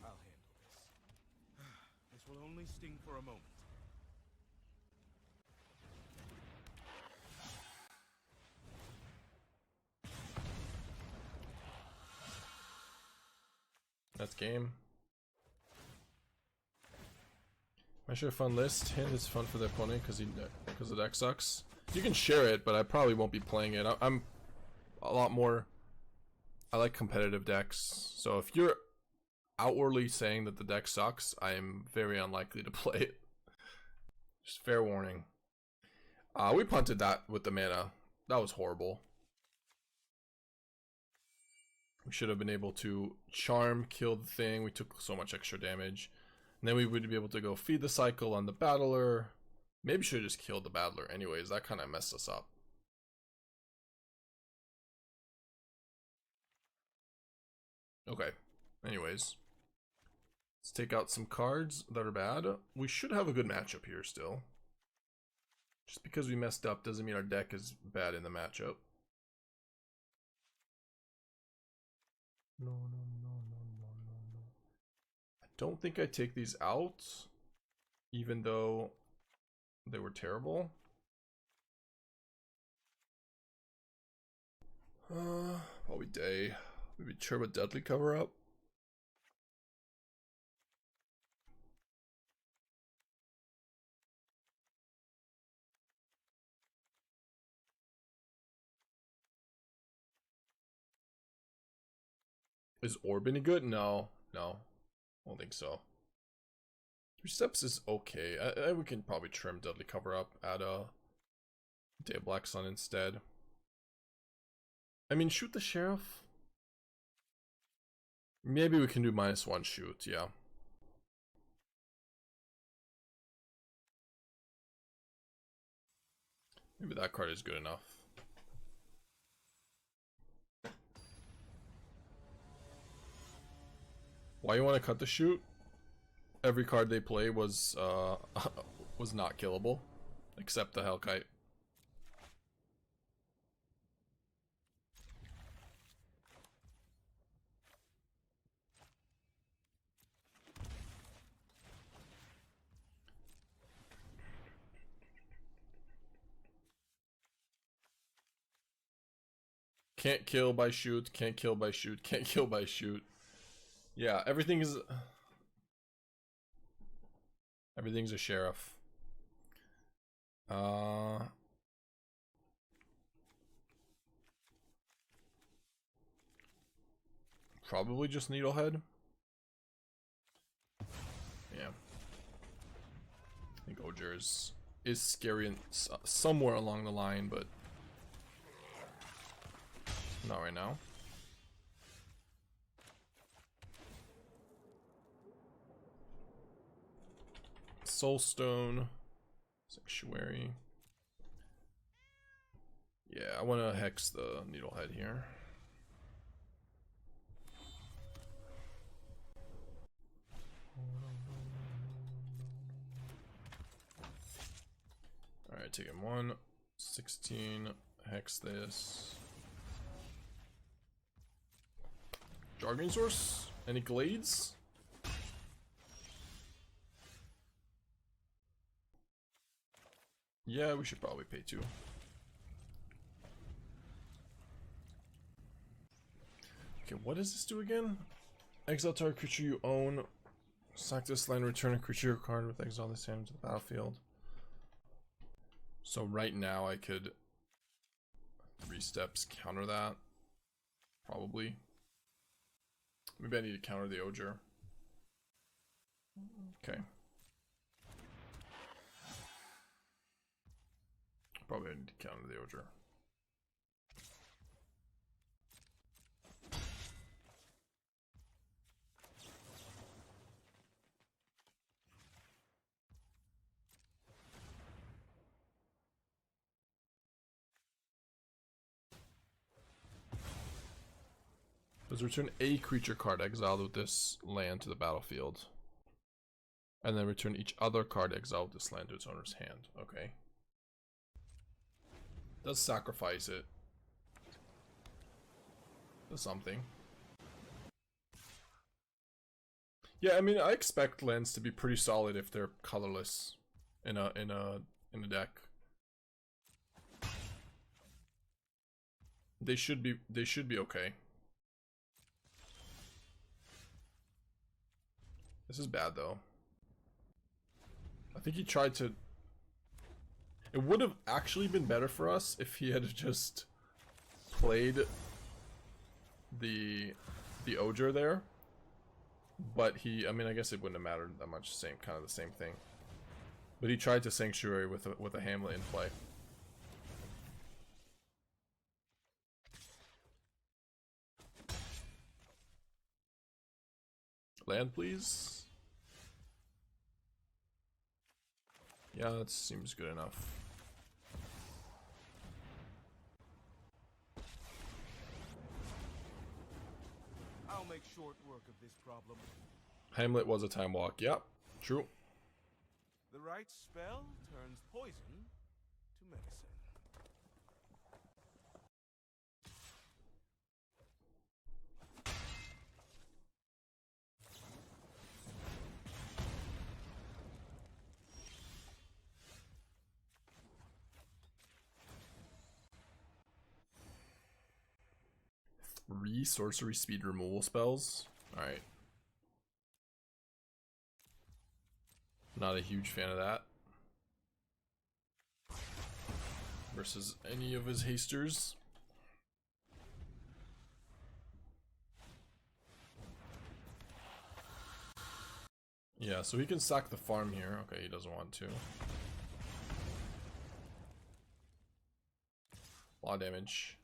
I'll handle this. This will only sting for a moment. that's game. I should have fun list. Hint is fun for the opponent because the deck sucks. You can share it, but I probably won't be playing it. I'm a lot more. I like competitive decks, so if you're outwardly saying that the deck sucks, I am very unlikely to play it. Just fair warning. We punted that with the mana. That was horrible. We should have been able to charm, kill the thing. We took so much extra damage. And then we would be able to go feed the cycle on the battler. Maybe should have just killed the battler anyways. That kind of messed us up. Okay. Anyways. Let's take out some cards that are bad. We should have a good matchup here still. Just because we messed up doesn't mean our deck is bad in the matchup. No. I don't think I take these out, even though they were terrible. Probably Day. Maybe Turbo Deadly cover up. Is Orb any good? No. I don't think so. 3 steps is okay. We can probably trim Deadly cover up, add a Day of Black Sun instead. I mean, shoot the Sheriff. Maybe we can do -1 shoot, yeah. Maybe that card is good enough. Why you want to cut the shoot? Every card they play was was not killable, except the Hellkite. Can't kill by shoot, can't kill by shoot, can't kill by shoot. Yeah, everything's a sheriff. Probably just Needlehead. Yeah. I think Ogier is scary somewhere along the line, but not right now. Soulstone, Sanctuary. Yeah, I want to hex the Needlehead here. Alright, take him 1, 16, hex this. Jargon Source? Any Glades? Yeah, we should probably pay 2. Okay, what does this do again? Exile target creature you own. Sack this land, return a creature card with exile this hand to the battlefield. So right now I could 3 steps counter that. Probably. Maybe I need to counter the Ogier. Okay. Probably need to counter the Ogier. Does return a creature card exiled with this land to the battlefield. And then return each other card exiled with this land to its owner's hand. Okay. Does sacrifice it. Does something. Yeah, I mean, I expect lands to be pretty solid if they're colorless in a deck. They should be okay. This is bad though. I think he tried to. It would have actually been better for us if he had just played the Ogier there. But I mean, I guess it wouldn't have mattered that much. Kind of the same thing. But he tried to Sanctuary with a Hamlet in play. Land, please. Yeah, that seems good enough. I'll make short work of this problem. Hamlet was a time walk. Yep, true. The right spell turns poison to medicine. Three sorcery speed removal spells. Alright. Not a huge fan of that. Versus any of his hasters. Yeah, so he can sack the farm here. Okay, he doesn't want to. A lot of damage.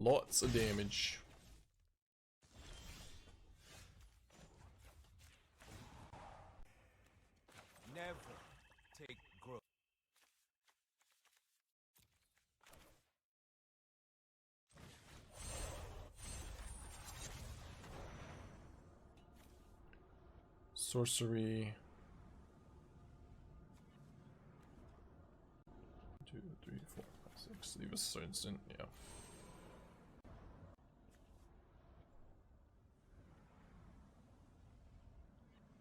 Lots of damage. Never take growth. Sorcery. 2, 3, 4, 5, 6. Leave us instant, yeah.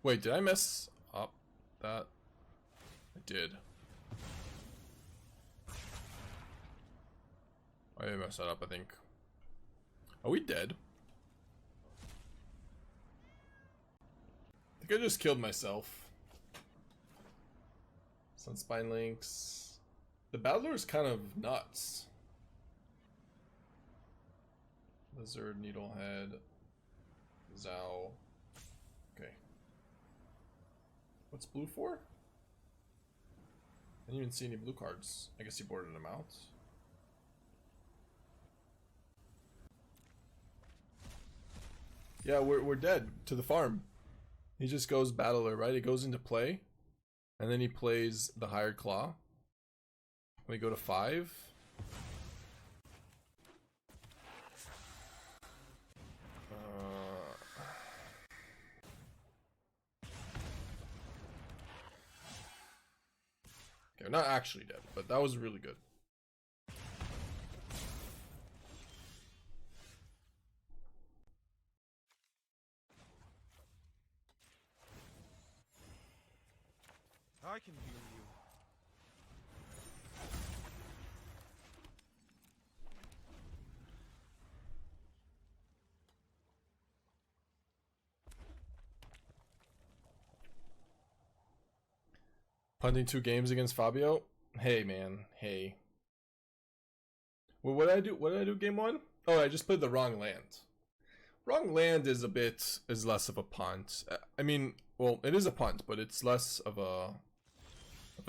Wait, did I mess up that? I did. I didn't mess that up, I think. Are we dead? I think I just killed myself. Sunspine Links. The Battler is kind of nuts. Lizard, Needlehead, Zhao. Okay. What's blue for? I didn't even see any blue cards. I guess he boarded them out. Yeah, we're dead to the farm. He just goes Battler, right? It goes into play. And then he plays the Hired Claw. We go to 5. Okay, we're not actually dead, but that was really good. I can heal you. Punting 2 games against Fabio? Hey man, hey. Well, what did I do? What did I do game 1? Oh, I just played the wrong land. Wrong land is less of a punt. I mean, well, it is a punt, but it's less of a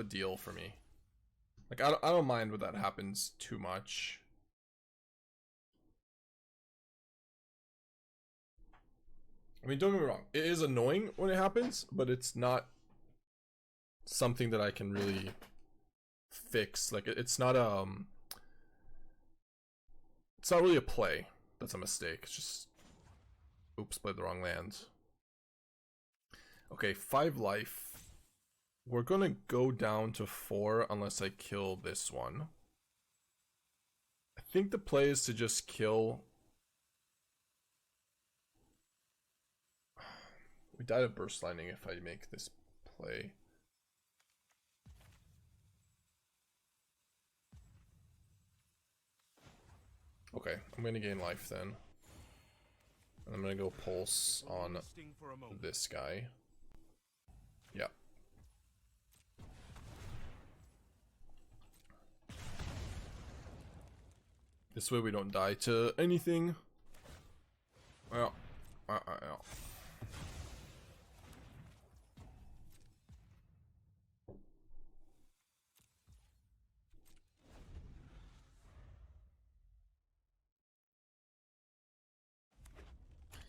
deal for me. Like I don't mind when that happens too much. I mean, don't get me wrong. It is annoying when it happens, but it's not something that I can really fix. Like it's not really a play that's a mistake. It's just oops, played the wrong land. Okay, 5 life. We're gonna go down to 4 unless I kill this one. I think the play is to just kill. We died of Burst Lightning if I make this play. Okay, I'm gonna gain life then. And I'm gonna go Pulse on this guy. Yeah. This way we don't die to anything. Well,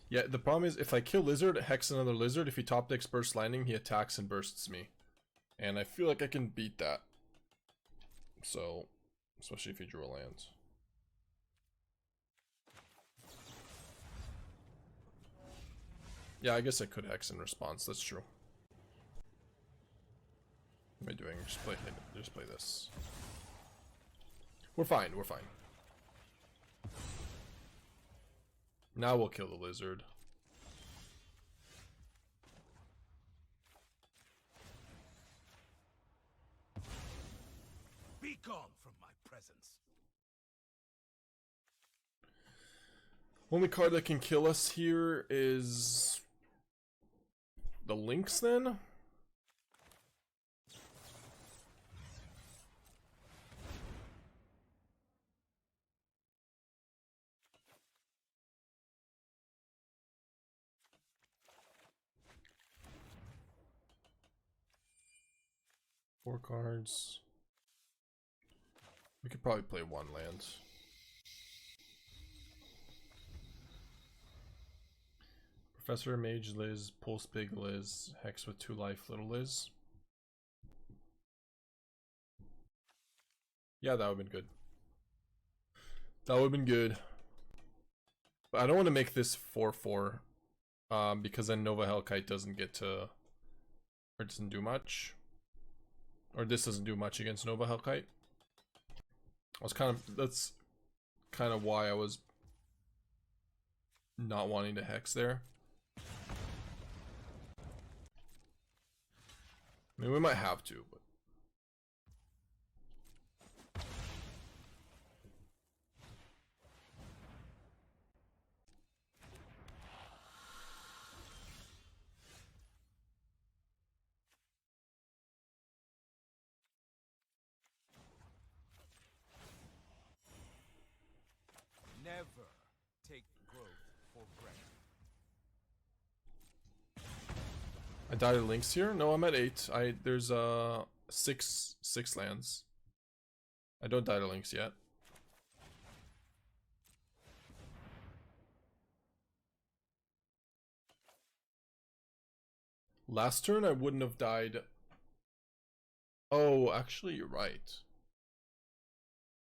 yeah, the problem is if I kill Lizard, Hex another Lizard, if he top decks Burst Lightning, he attacks and bursts me. And I feel like I can beat that. So, especially if he drew a land. Yeah, I guess I could Hex in response, that's true. What am I doing? Just play this. We're fine, we're fine. Now we'll kill the Lizard. Be gone from my presence. Only card that can kill us here is the Lynx then? Four cards. We could probably play 1 land. Professor, Mage Liz, Pulse Big Liz, Hex with 2 life, Little Liz. Yeah, that would have been good. That would have been good. But I don't want to make this 4/4 because then Nova Hellkite doesn't get to Or it doesn't do much. Or this doesn't do much against Nova Hellkite. That's kind of why I was not wanting to hex there. I mean, we might have to, but Never take growth for granted. I died at links here. No, I'm at 8. There's six lands. I don't die to links yet. Last turn I wouldn't have died. Oh, actually you're right.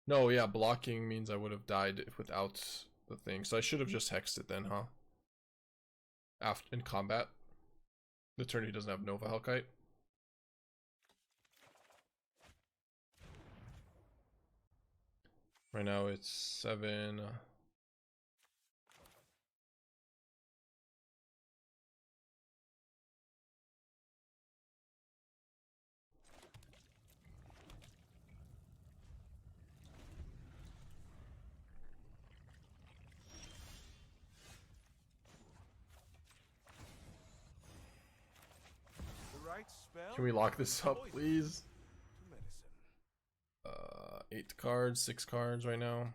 No, yeah, blocking means I would have died without the thing. So I should have just hexed it then, huh? After in combat. The turn he doesn't have Nova Hellkite. Right now it's 7. Can we lock this up, please? 8 cards, 6 cards right now.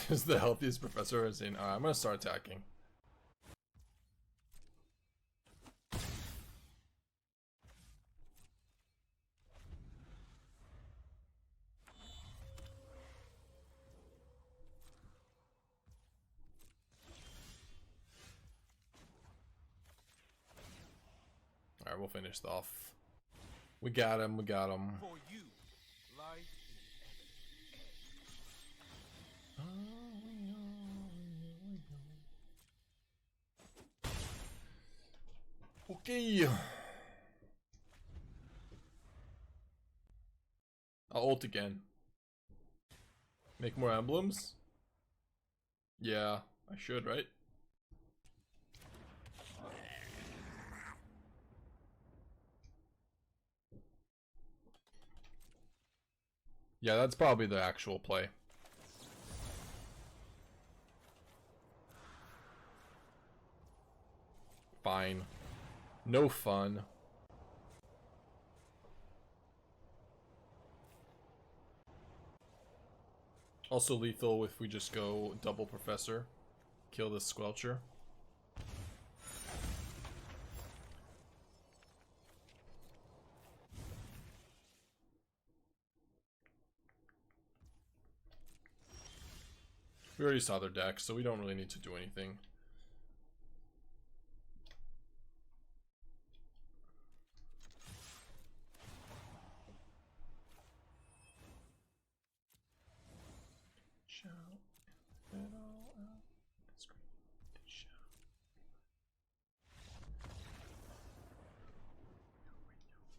This is the healthiest professor I've seen. Alright, I'm gonna start attacking. Alright, we'll finish it off. We got him, we got him. For you, life Okay. I'll ult again. Make more emblems? Yeah, I should, right? Yeah, that's probably the actual play. Fine. No fun. Also lethal if we just go double professor. Kill this squelcher. We already saw their deck, so we don't really need to do anything.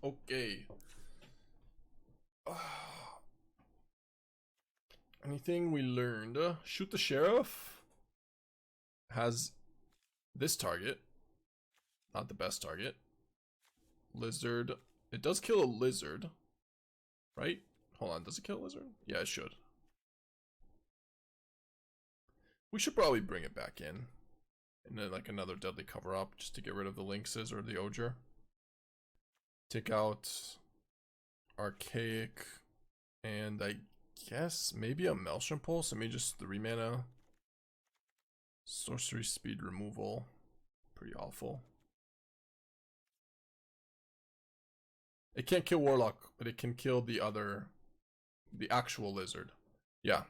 Okay. Anything we learned? Shoot the Sheriff has this target. Not the best target. Lizard. It does kill a lizard. Right? Hold on, does it kill a lizard? Yeah, it should. We should probably bring it back in. And then like another deadly cover up just to get rid of the Lynxes or the Oger. Take out Archaic. And I guess maybe a Maelstrom Pulse. I mean, just 3 mana. Sorcery speed removal. Pretty awful. It can't kill Warlock, but it can kill the actual lizard. Yeah.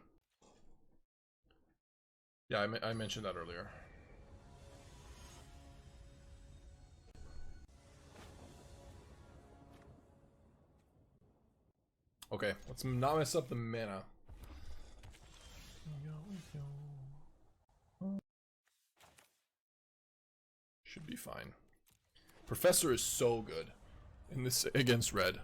Yeah, I mentioned that earlier. Okay, let's not mess up the mana. Should be fine. Professor is so good in this against red.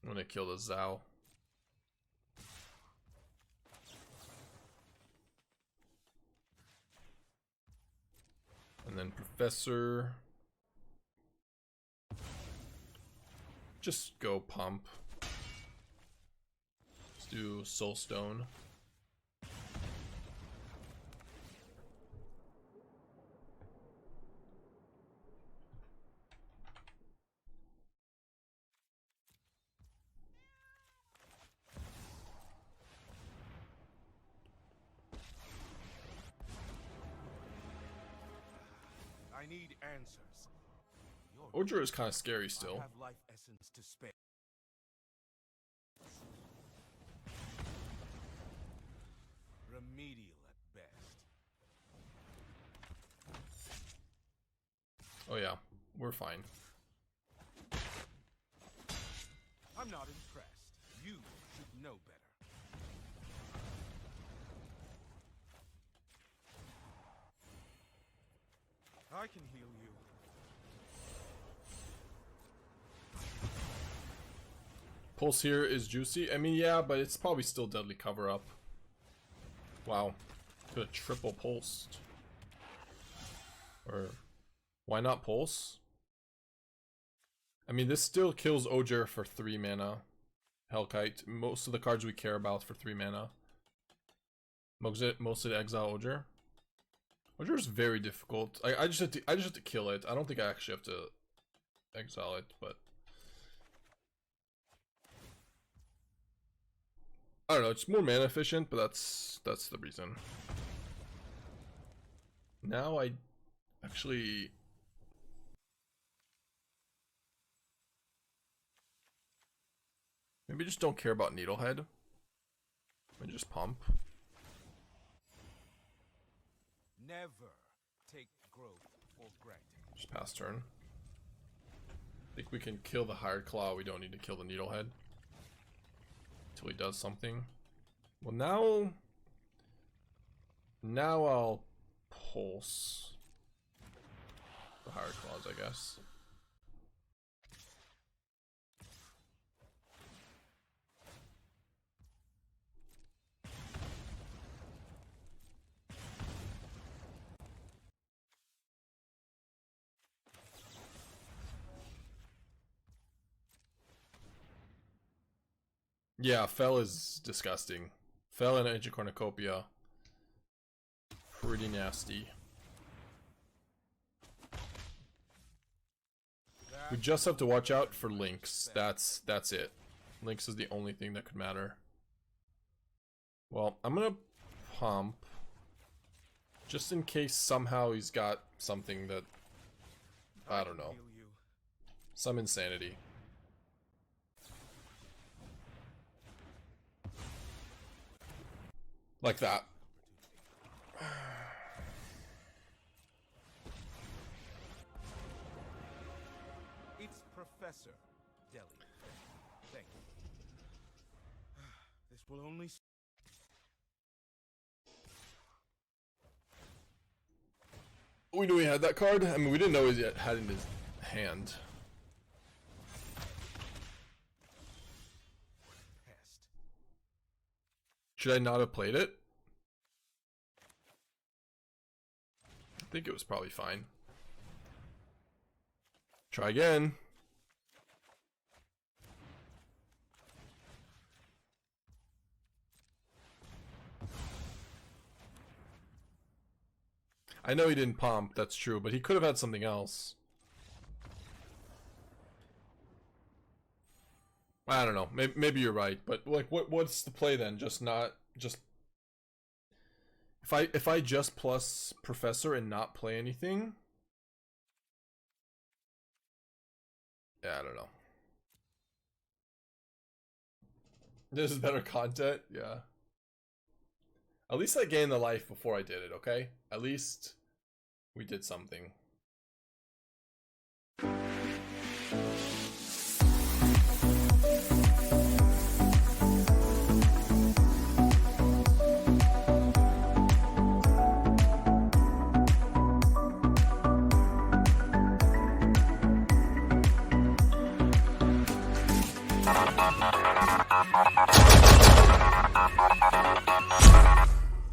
I'm gonna kill the Zao. And then Professor. Just go pump. Let's do Soulstone. I need answers. Oger is kind of scary still. I have life essence to spare. Remedial at best. Oh yeah, we're fine. I'm not impressed. You should know better. I can heal you. Pulse here is juicy. I mean, yeah, but it's probably still deadly cover up. Wow. Could have triple pulsed. Or why not pulse? I mean, this still kills Oger for 3 mana. Hellkite. Most of the cards we care about for 3 mana. Mostly exile Oger. Oger is very difficult. I just have to kill it. I don't think I actually have to exile it, but I don't know. It's more mana efficient, but that's the reason. Now I actually maybe just don't care about Needlehead and just pump. Never take growth for granted. Just pass turn. I think we can kill the Hired Claw. We don't need to kill the Needlehead until he does something. Well, now I'll pulse the Hired Claws, I guess. Yeah, Fel is disgusting. Fel and Ancient Cornucopia. Pretty nasty. We just have to watch out for Lynx. That's it. Lynx is the only thing that could matter. Well, I'm gonna pump. Just in case somehow he's got something that I don't know. Some insanity. Like that. It's Professor Dellian. Thank you. This will only... We knew he had that card. I mean, we didn't know he had it in his hand. Pest. Should I not have played it? I think it was probably fine. Try again. I know he didn't pomp, that's true, but he could have had something else. I don't know. Maybe you're right, but like, what's the play then? Just if I just plus Professor and not play anything. Yeah, I don't know. This is better content, yeah. At least I gained the life before I did it, okay? At least we did something.